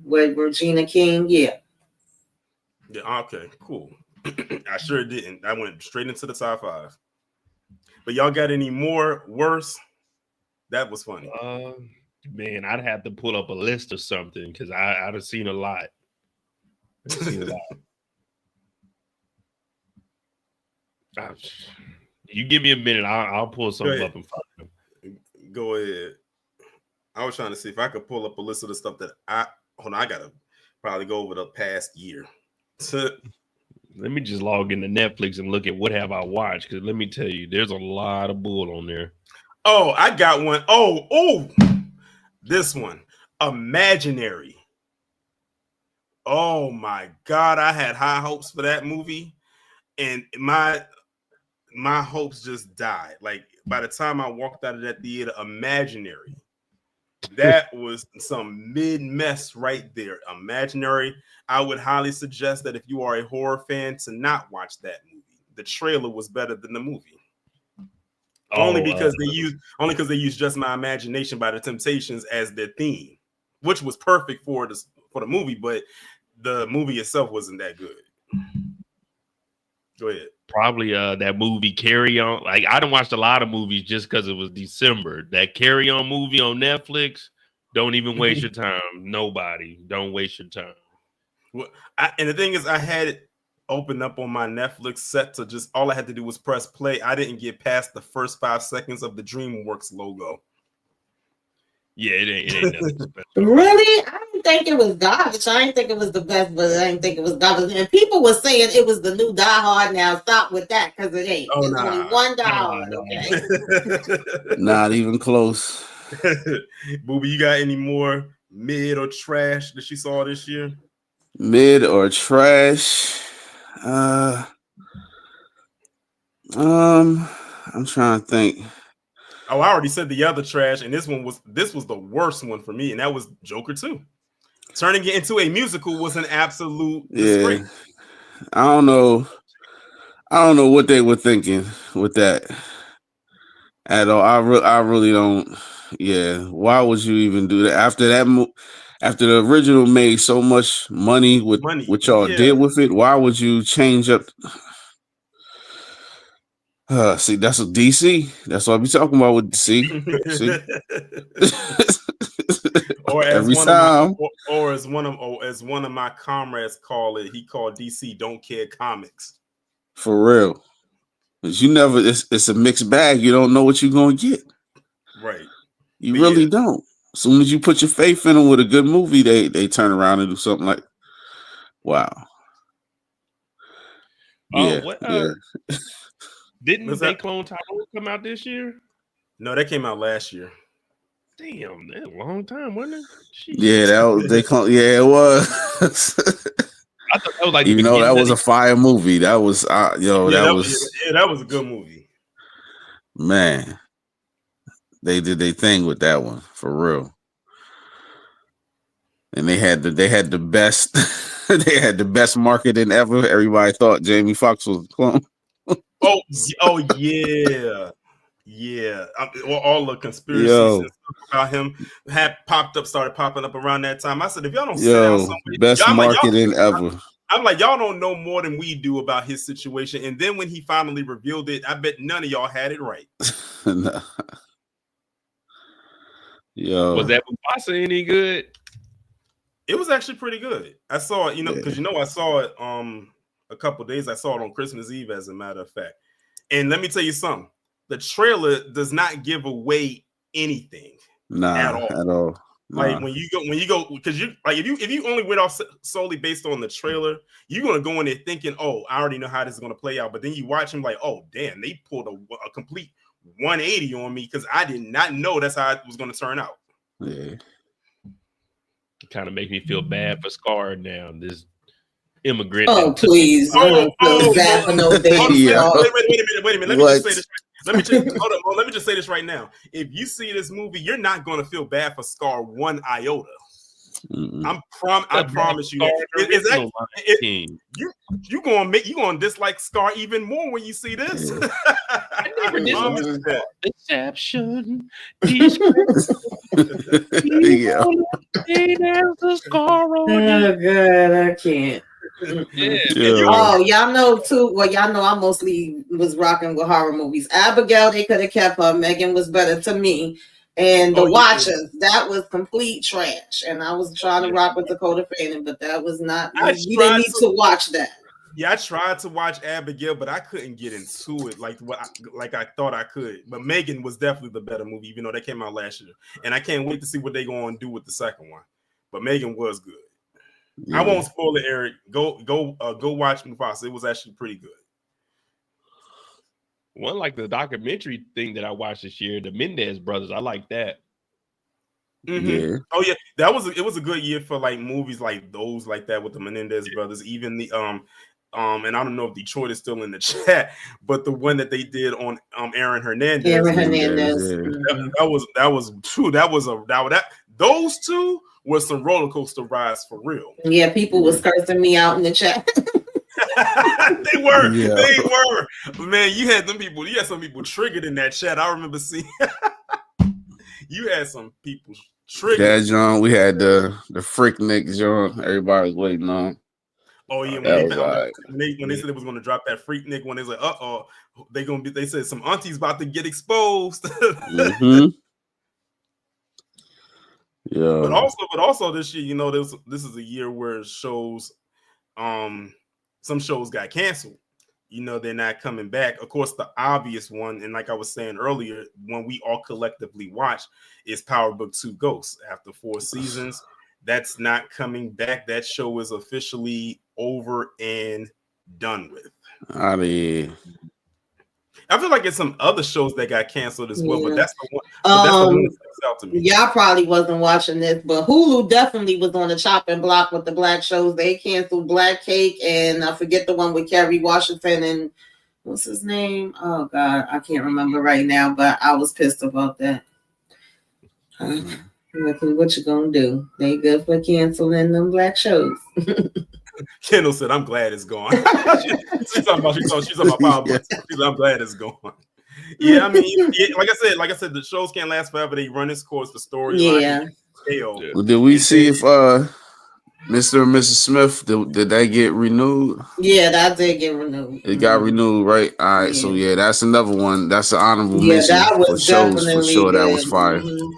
With Regina King, yeah. Yeah. Okay. Cool. I sure didn't. I went straight into the top 5. But y'all got any more worse? That was funny. Man, I'd have to pull up a list or something because I'd have seen a lot. You give me a minute, I'll pull something up and find them. Go ahead. I was trying to see if I could pull up a list of the stuff that I gotta probably go over the past year. Let me just log into Netflix and look at what have I watched, because let me tell you, there's a lot of bull on there. Oh, I got one. Oh, this one. Imaginary. Oh my God, I had high hopes for that movie, and my hopes just died. Like by the time I walked out of that theater, Imaginary. That was some mid mess right there. Imaginary. I would highly suggest that if you are a horror fan to not watch that movie. The trailer was better than the movie. Only because they used Just My Imagination by the Temptations as their theme, which was perfect for the movie, but the movie itself wasn't that good. Go ahead. Probably that movie Carry On. Like I done watched a lot of movies just because it was December. That Carry On movie on Netflix. Don't even waste your time. Nobody. Don't waste your time. Well, and the thing is, I had it open up on my Netflix set to just all I had to do was press play. I didn't get past the first 5 seconds of the DreamWorks logo. Yeah, it ain't nothing special. Really? I didn't think it was garbage. I didn't think it was the best, but I didn't think it was garbage. And people were saying it was the new Die Hard. Now stop with that because it ain't. Oh, There's only one Die Hard, okay? Not even close. Booby, you got any more mid or trash that you saw this year? Mid or trash? I'm trying to think. Oh, I already said the other trash, and this was the worst one for me, and that was Joker 2. Turning it into a musical was an absolute disgrace. I don't know what they were thinking with that at all. I really don't. Yeah, why would you even do that after that? After the original made so much money with what y'all did with it, why would you change up? See, that's what DC. That's what I be talking about with DC. Or as every time, as one of my comrades call it, he called DC "Don't Care Comics." For real, because you never. It's a mixed bag. You don't know what you're gonna get. Right. You really don't. As soon as you put your faith in them with a good movie, they turn around and do something like, wow. Yeah. Didn't They Clone Tyrone come out this year? No, that came out last year. Damn, that's a long time, wasn't it? Jeez. Yeah, that was They Clone. Yeah, it was. I thought that was like even though that was a fire movie. That was that was a good movie. Man, they did their thing with that one for real. And they had the best they had the best marketing ever. Everybody thought Jamie Foxx was a clone. Oh yeah. Yeah. All the conspiracies about him started popping up around that time. I said, if y'all don't sit down somewhere, best marketing ever. I'm like, y'all don't know more than we do about his situation. And then when he finally revealed it, I bet none of y'all had it right. No. Yo. Was that Mufasa any good? It was actually pretty good. I saw it, because I saw it a couple days. I saw it on Christmas Eve, as a matter of fact. And let me tell you something. The trailer does not give away anything. At all. Nah. Like when you go, because if you only went off solely based on the trailer, you're gonna go in there thinking, oh, I already know how this is gonna play out. But then you watch him like, oh, damn, they pulled a complete 180 on me because I did not know that's how it was gonna turn out. Yeah. It kind of makes me feel bad for Scar now. This immigrant. Oh, please. Wait a minute. Let me just say this right now. If you see this movie, you're not going to feel bad for Scar one iota. I promise you. You're going to dislike Scar even more when you see this. I never did that. Deception. Oh God, I can't. Oh, y'all know too. Well, y'all know I mostly was rocking with horror movies. Abigail, they could have kept her. Megan was better to me. And The Watchers, that was complete trash. And I was trying to rock with Dakota Fanning, but that was not. You didn't need to watch that. Yeah, I tried to watch Abigail, but I couldn't get into it like I thought I could. But Megan was definitely the better movie, even though that came out last year. And I can't wait to see what they're going to do with the second one. But Megan was good. Yeah. I won't spoil it, Eric. Go watch Mufasa. It was actually pretty good. One like the documentary thing that I watched this year, the Mendez Brothers. I like that. Yeah. Oh yeah, it was a good year for like movies like those like that with the Menendez brothers. Even the and I don't know if Detroit is still in the chat, but the one that they did on Aaron Hernandez. Aaron Hernandez, Hernandez. yeah. That was true. That those two were some roller coaster rides for real. Yeah, people was cursing me out in the chat. They were. Yeah. They were. Man, you had some people triggered in that chat. I remember seeing you had some people triggered. That John, we had the Freaknik John. Everybody was waiting on. Oh yeah, when That they was found like- when they said they was gonna drop that Freaknik one, they was like, they said some aunties about to get exposed. Mm-hmm. Yeah. But also this year, you know, this is a year where shows, some shows got canceled. You know, they're not coming back. Of course, the obvious one, and like I was saying earlier, when we all collectively watch, is Power Book 2 Ghosts. After 4 seasons, that's not coming back. That show is officially over and done with. Out of here. I feel like it's some other shows that got canceled as well, but Yeah. that's the one. But that's the one that sticks out to me. Y'all probably wasn't watching this, but Hulu definitely was on the chopping block with the black shows. They canceled Black Cake, and I forget the one with Kerry Washington and what's his name? Oh God, I can't remember right now, but I was pissed about that. What you gonna do? They good for canceling them black shows. Kendall said, "I'm glad it's gone." she's talking about Power Books. She's like, "I'm glad it's gone." Yeah, I mean, like I said, the shows can't last forever. They run its course. The storyline, Yeah. Well, did we see if Mr. and Mrs. Smith did that get renewed? Yeah, that did get renewed. It got renewed, right? All right, so yeah, that's another one. That's an honorable Yeah, mention that for was shows for definitely sure. That good. was fire. Mhm.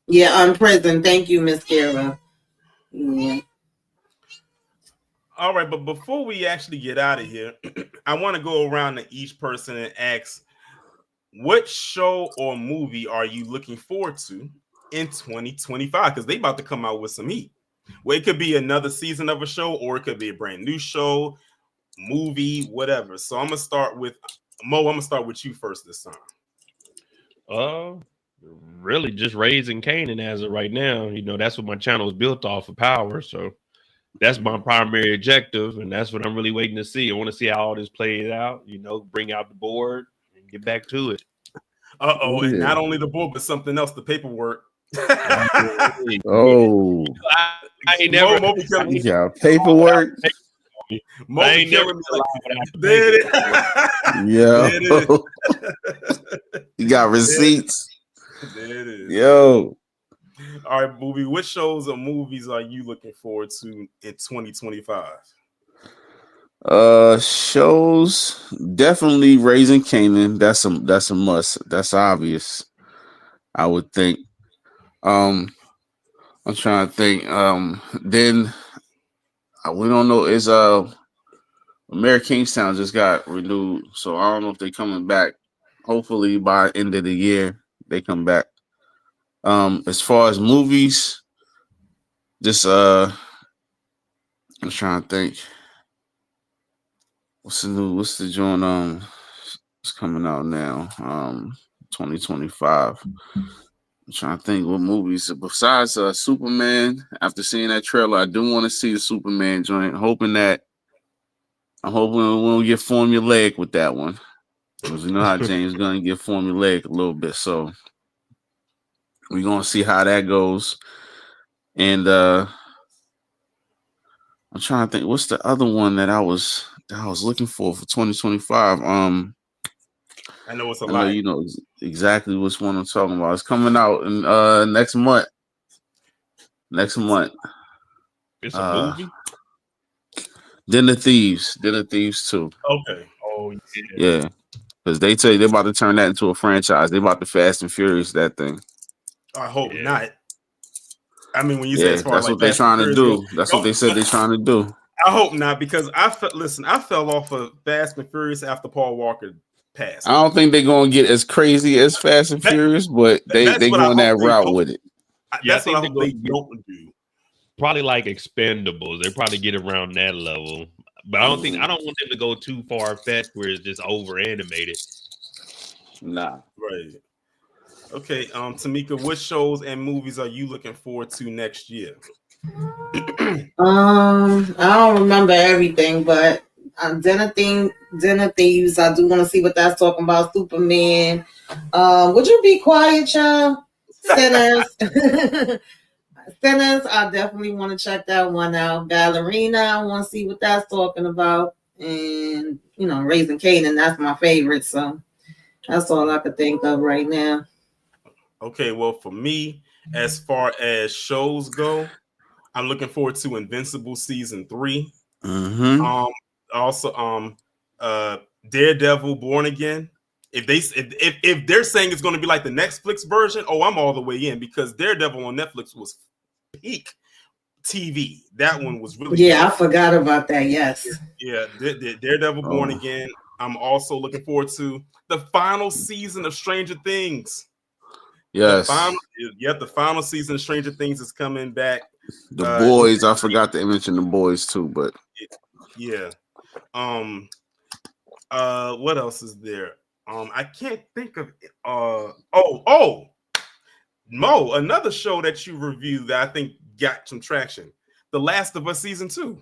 Yeah, Unprisoned. Thank you, Miss Kara. Yeah. All right, but before we actually get out of here, I want to go around to each person and ask, what show or movie are you looking forward to in 2025? Because they about to come out with some heat. Well, it could be another season of a show, or it could be a brand new show, movie, whatever. So I'm gonna start with Mo. I'm gonna start with you first this time. Really just raising Canaan as of right now. You know, that's what my channel is built off of, Power. So that's my primary objective, and that's what I'm really waiting to see. I want to see how all this plays out, you know, bring out the board and get back to it. And not only the board, but something else, the paperwork. Oh, I ain't never. you got paperwork. Mo I ain't never. There it is. Yeah, There it is. you got receipts. There it is. Yo, All right, movie. What shows or movies are you looking forward to in 2025? shows definitely Raising Canaan. That's a must. That's obvious. I would think. I'm trying to think. Then we don't know. Is Mayor Kingstown just got renewed, so I don't know if they're coming back. Hopefully by end of the year they come back. As far as movies, just I'm trying to think. What's the joint it's coming out now? 2025. I'm trying to think what movies besides Superman. After seeing that trailer, I do want to see the Superman joint. I'm hoping we won't get formulaic with that one, because we know how James Gunn get formulaic a little bit. So we're gonna see how that goes. And I'm trying to think, what's the other one that I was looking for 2025? I know it's a I lot. know you know exactly which one I'm talking about. It's coming out in next month. Next month. It's a movie. Den of Thieves 2. Okay. Oh Yeah. Because they tell you they're about to turn that into a franchise. They're about to Fast and Furious that thing. I hope not. I mean, when you Yeah, say as far that's as what they're trying to do. That's what they said they're trying to do. I hope not, because I fell off of Fast and Furious after Paul Walker passed. I don't think they're gonna get as crazy as Fast and Furious, but they going that route with it. That's what I hope they don't do. Probably like Expendables. They probably get around that level. But I don't want them to go too far fetched where it's just over animated. Nah. Right. Okay, Tamika, what shows and movies are you looking forward to next year? I don't remember everything, but dinner thieves. I do want to see what that's talking about. Superman. Would you be quiet, child? Sinners. Sinners. I definitely want to check that one out. Ballerina. I want to see what that's talking about. And Raising Kanan. That's my favorite. So that's all I could think of right now. Okay, well, for me, as far as shows go, I'm looking forward to Invincible season 3. Mm-hmm. Also, Daredevil Born Again. If they're saying it's going to be like the Netflix version, I'm all the way in, because Daredevil on Netflix was peak TV. That one was really good. I good. forgot about that. Yes. Yeah, Daredevil Born Again. I'm also looking forward to the final season of Stranger Things. Yes. The final season of Stranger Things is coming back. The Boys. I forgot to mention The Boys too, but yeah. What else is there? I can't think of it. Mo, another show that you reviewed that I think got some traction. The Last of Us season 2.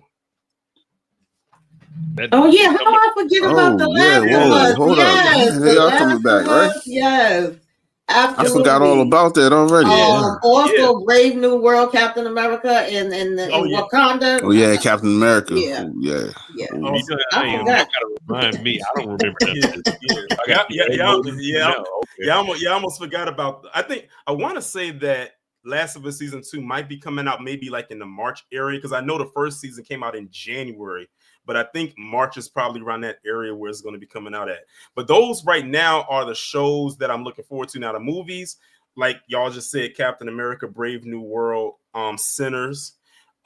How I forget about The Last of Us? Hold up. Y'all coming back, right? Yes. Absolutely. I forgot all about that already. Also, Brave New World, Captain America, and Wakanda. Oh yeah, Captain America. Yeah. Ooh, yeah. Also, you gotta remind me. I don't remember that. I almost forgot about. I think I want to say that Last of Us season 2 might be coming out maybe like in the March area, because I know the first season came out in January. But I think March is probably around that area where it's going to be coming out at. But those right now are the shows that I'm looking forward to. Now, the movies, like y'all just said, Captain America, Brave New World, Sinners,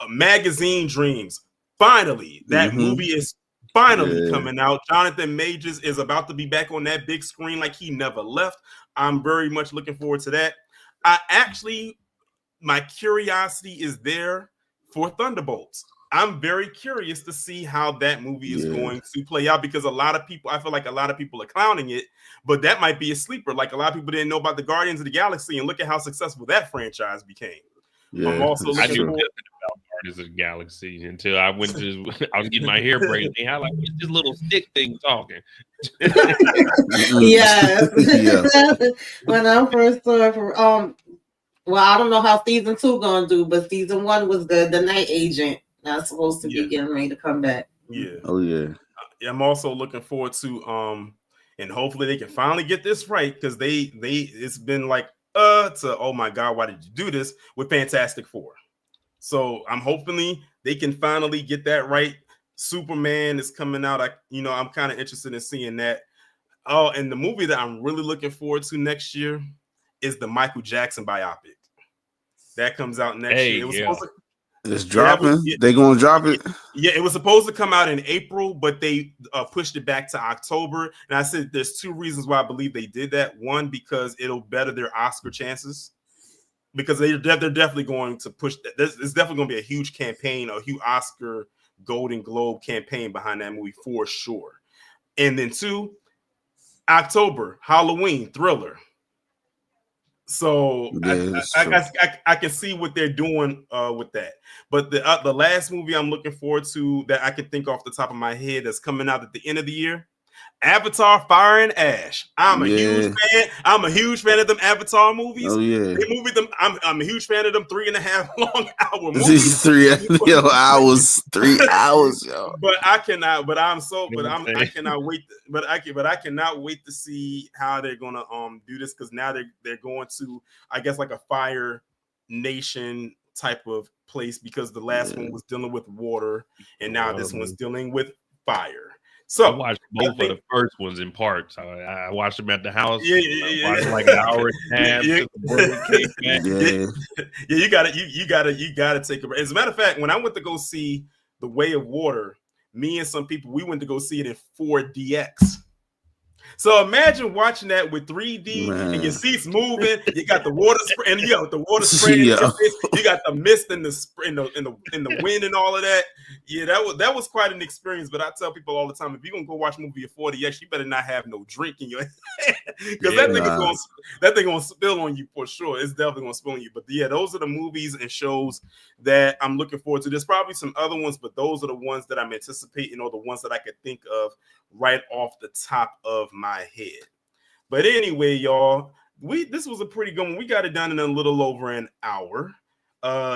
Magazine Dreams. Finally, that movie is finally coming out. Jonathan Majors is about to be back on that big screen like he never left. I'm very much looking forward to that. My curiosity is there for Thunderbolts. I'm very curious to see how that movie is going to play out, because I feel like a lot of people are clowning it, but that might be a sleeper. Like, a lot of people didn't know about the Guardians of the Galaxy, and look at how successful that franchise became. Yeah, I'm also I knew nothing about Guardians of the Galaxy until I was getting my hair braided. They had like this little stick thing talking. Yes. When I first saw it, well, I don't know how season 2 gonna do, but season 1 was good. The Night Agent. That's supposed to be getting ready to come back. Yeah. Oh yeah. I'm also looking forward to and hopefully they can finally get this right, because it's been like oh my God, why did you do this with Fantastic Four? So I'm hoping they can finally get that right. Superman is coming out. I'm kind of interested in seeing that. Oh, and the movie that I'm really looking forward to next year is the Michael Jackson biopic. That comes out next year. It was supposed to. It's dropping. They gonna drop it. Yeah, it was supposed to come out in April, but they pushed it back to October. And I said there's 2 reasons why I believe they did that. One, because it'll better their Oscar chances, because they're definitely going to push that. It's definitely going to be a huge campaign, a huge Oscar Golden Globe campaign behind that movie for sure. And then 2, October, Halloween, Thriller. So I can see what they're doing with that. But the last movie I'm looking forward to that I can think off the top of my head that's coming out at the end of the year, Avatar: Fire and Ash. I'm a huge fan. I'm a huge fan of them Avatar movies. Oh yeah, I'm a huge fan of them 3.5 long hour movies. These 3 hours, 3 hours, yo. I cannot wait. I cannot wait to see how they're gonna do this, because now they're going to, I guess, like a Fire Nation type of place, because the last one was dealing with water, and now this one's dealing with fire. So I watched both of the first ones in parts. I watched them at the house. I watched like an hour and a half. You gotta take a break. As a matter of fact, when I went to go see The Way of Water, me and some people, we went to go see it in 4DX. So imagine watching that with 3D and your Man. seats moving. You got the water spray and the water spraying in Yeah. your face. You got the mist and the wind and all of that. Yeah, that was quite an experience. But I tell people all the time, if you're gonna go watch a movie at 40X, you better not have no drink in your head because that thing gonna spill on you for sure. It's definitely gonna spill on you. But yeah, those are the movies and shows that I'm looking forward to. There's probably some other ones, but those are the ones that I'm anticipating, or the ones that I could think of right off the top of my head. But anyway, y'all, this was a pretty good one. We got it done in a little over an hour.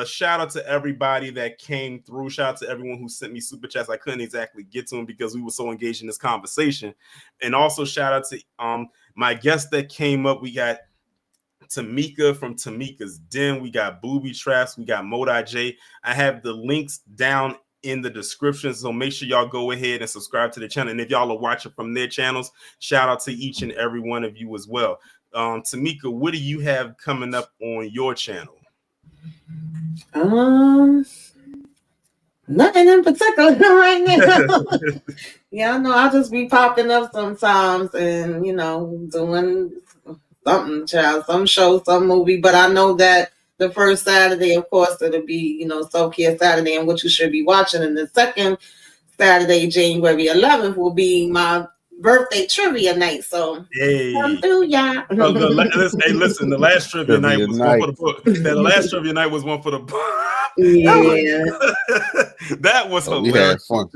Shout out to everybody that came through. Shout out to everyone who sent me super chats. I couldn't exactly get to them because we were so engaged in this conversation. And also shout out to my guests that came up. We got Tamika from Tamika's Den. We got Booby Traps. We got Modai J. I have the links down in the description, so make sure y'all go ahead and subscribe to the channel. And if y'all are watching from their channels, shout out to each and every one of you as well. Tamika, what do you have coming up on your channel? Nothing in particular right now. Yeah, I know I'll just be popping up sometimes and doing something, child, some show, some movie. But I know that the first Saturday, of course, it'll be, Self-Care Saturday and what you should be watching. And the second Saturday, January 11th, will be my birthday trivia night. So come through, y'all. Hey, listen, the last trivia night was one for the book. The last trivia night was one for the book. Yeah. That was hilarious. You had fun.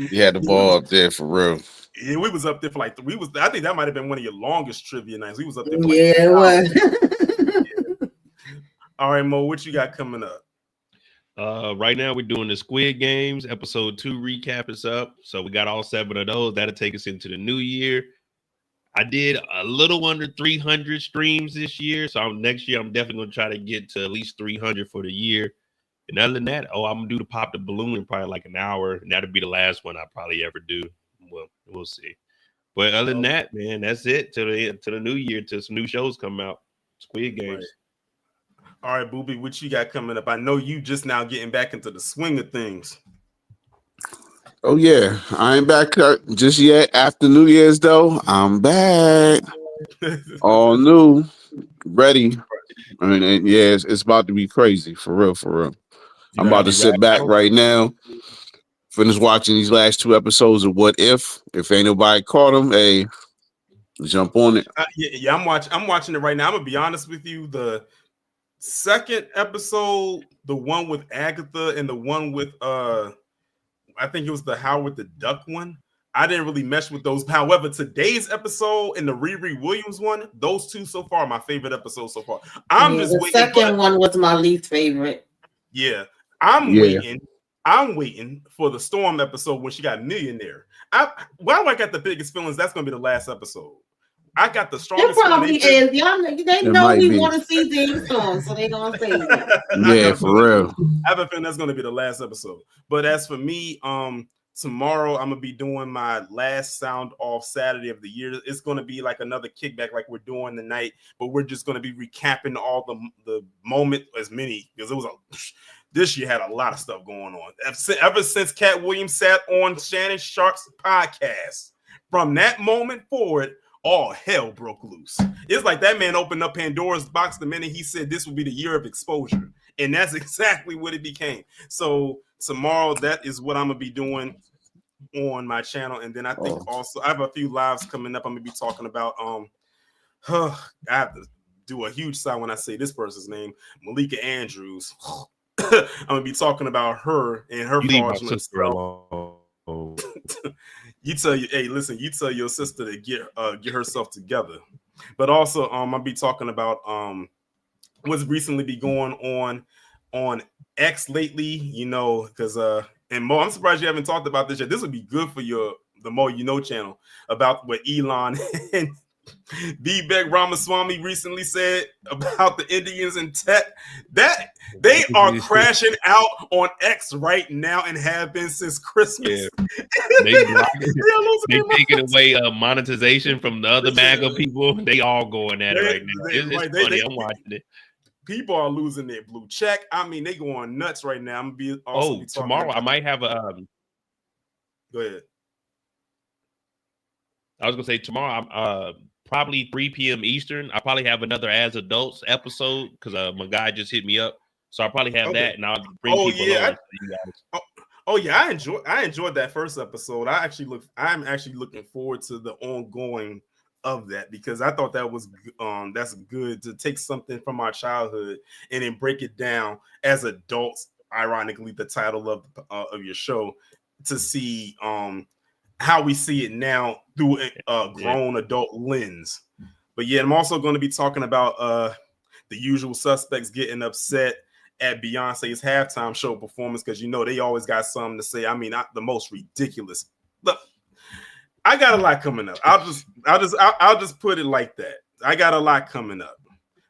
You had the ball up there for real. Yeah, we was up there for I think that might have been one of your longest trivia nights. We was up there for it was. Yeah. All right, Mo, what you got coming up? Right now we're doing the Squid Games episode 2 recap is up. So we got all 7 of those. That'll take us into the new year. I did a little under 300 streams this year. So next year I'm definitely gonna try to get to at least 300 for the year. And other than that, I'm gonna do the pop the balloon in probably like an hour, and that'll be the last one I probably ever do. Well, we'll see. But other than that, man, that's it to the new year, till some new shows come out. Squid Games. Right. All right, Booby, what you got coming up? I know you just now getting back into the swing of things. Oh yeah, I ain't back just yet. After New Year's though, I'm back. All new, ready. I mean, yeah, it's about to be crazy for real, for real. I'm about to sit back right now. Finish watching these last 2 episodes of What If. If ain't nobody caught them, hey, jump on it. Yeah, I'm watching it right now. I'm gonna be honest with you. The second episode, the one with Agatha and the one with I think it was the Howard the Duck one, I didn't really mesh with those. However, today's episode and the Riri Williams one, those 2 so far are my favorite episodes so far. The second one was my least favorite. Yeah, I'm waiting for the Storm episode when she got millionaire. Why do I got the biggest feelings? That's gonna be the last episode. I got the strongest. It probably is. Y'all, they know we want to see James Storm, so they gonna say that. Yeah, for real. I have a feeling that's gonna be the last episode. But as for me, tomorrow I'm gonna be doing my last sound off Saturday of the year. It's gonna be like another kickback, like we're doing tonight, but we're just gonna be recapping all the moment, as many, because it was this year had a lot of stuff going on. Ever since Cat Williams sat on Shannon Sharp's podcast, from that moment forward, all hell broke loose. It's like that man opened up Pandora's box the minute he said this will be the year of exposure. And that's exactly what it became. So tomorrow, that is what I'm going to be doing on my channel. And then I think also I have a few lives coming up. I'm going to be talking about, I have to do a huge sigh when I say this person's name, Malika Andrews. I'm going to be talking about her and her fraudulent stuff. You tell your sister to get herself together. But also, I'll be talking about what's recently be going on X lately, because and Mo, I'm surprised you haven't talked about this yet. This would be good for the Mo You Know channel, about what Elon and Vivek Ramaswamy recently said about the Indians in tech. That they are crashing out on X right now and have been since Christmas. Yeah. They taking away monetization from the other MAGA people. They all going at it right now. It's funny. I'm watching it. People are losing their blue check. I mean, they going nuts right now. I'm be tomorrow I might have a. Go ahead. I was gonna say tomorrow. Probably 3 p.m. Eastern. I probably have another As Adults episode because my guy just hit me up. So I'll probably have that, and I'll bring people on. You guys. Oh yeah, I enjoyed that first episode. I'm actually looking forward to the ongoing of that because I thought that was that's good to take something from our childhood and then break it down as adults. Ironically, the title of your show to see how we see it now through a grown adult lens. But yeah, I'm also going to be talking about the Usual Suspects getting upset at Beyonce's halftime show performance because they always got something to say. I mean, the most ridiculous. Look, I got a lot coming up. I'll just put it like that. I got a lot coming up.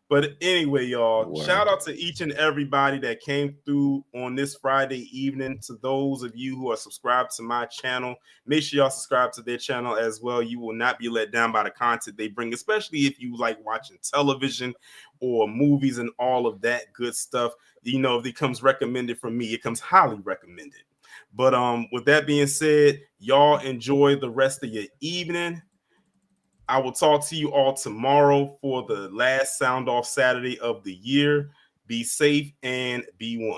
But anyway, y'all, shout out to each and everybody that came through on this Friday evening. To those of you who are subscribed to my channel, make sure y'all subscribe to their channel as well. You will not be let down by the content they bring, especially if you like watching television or movies and all of that good stuff. If it comes recommended from me, it comes highly recommended. But with that being said, y'all enjoy the rest of your evening. I will talk to you all tomorrow for the last Sound Off Saturday of the year. Be safe and be one.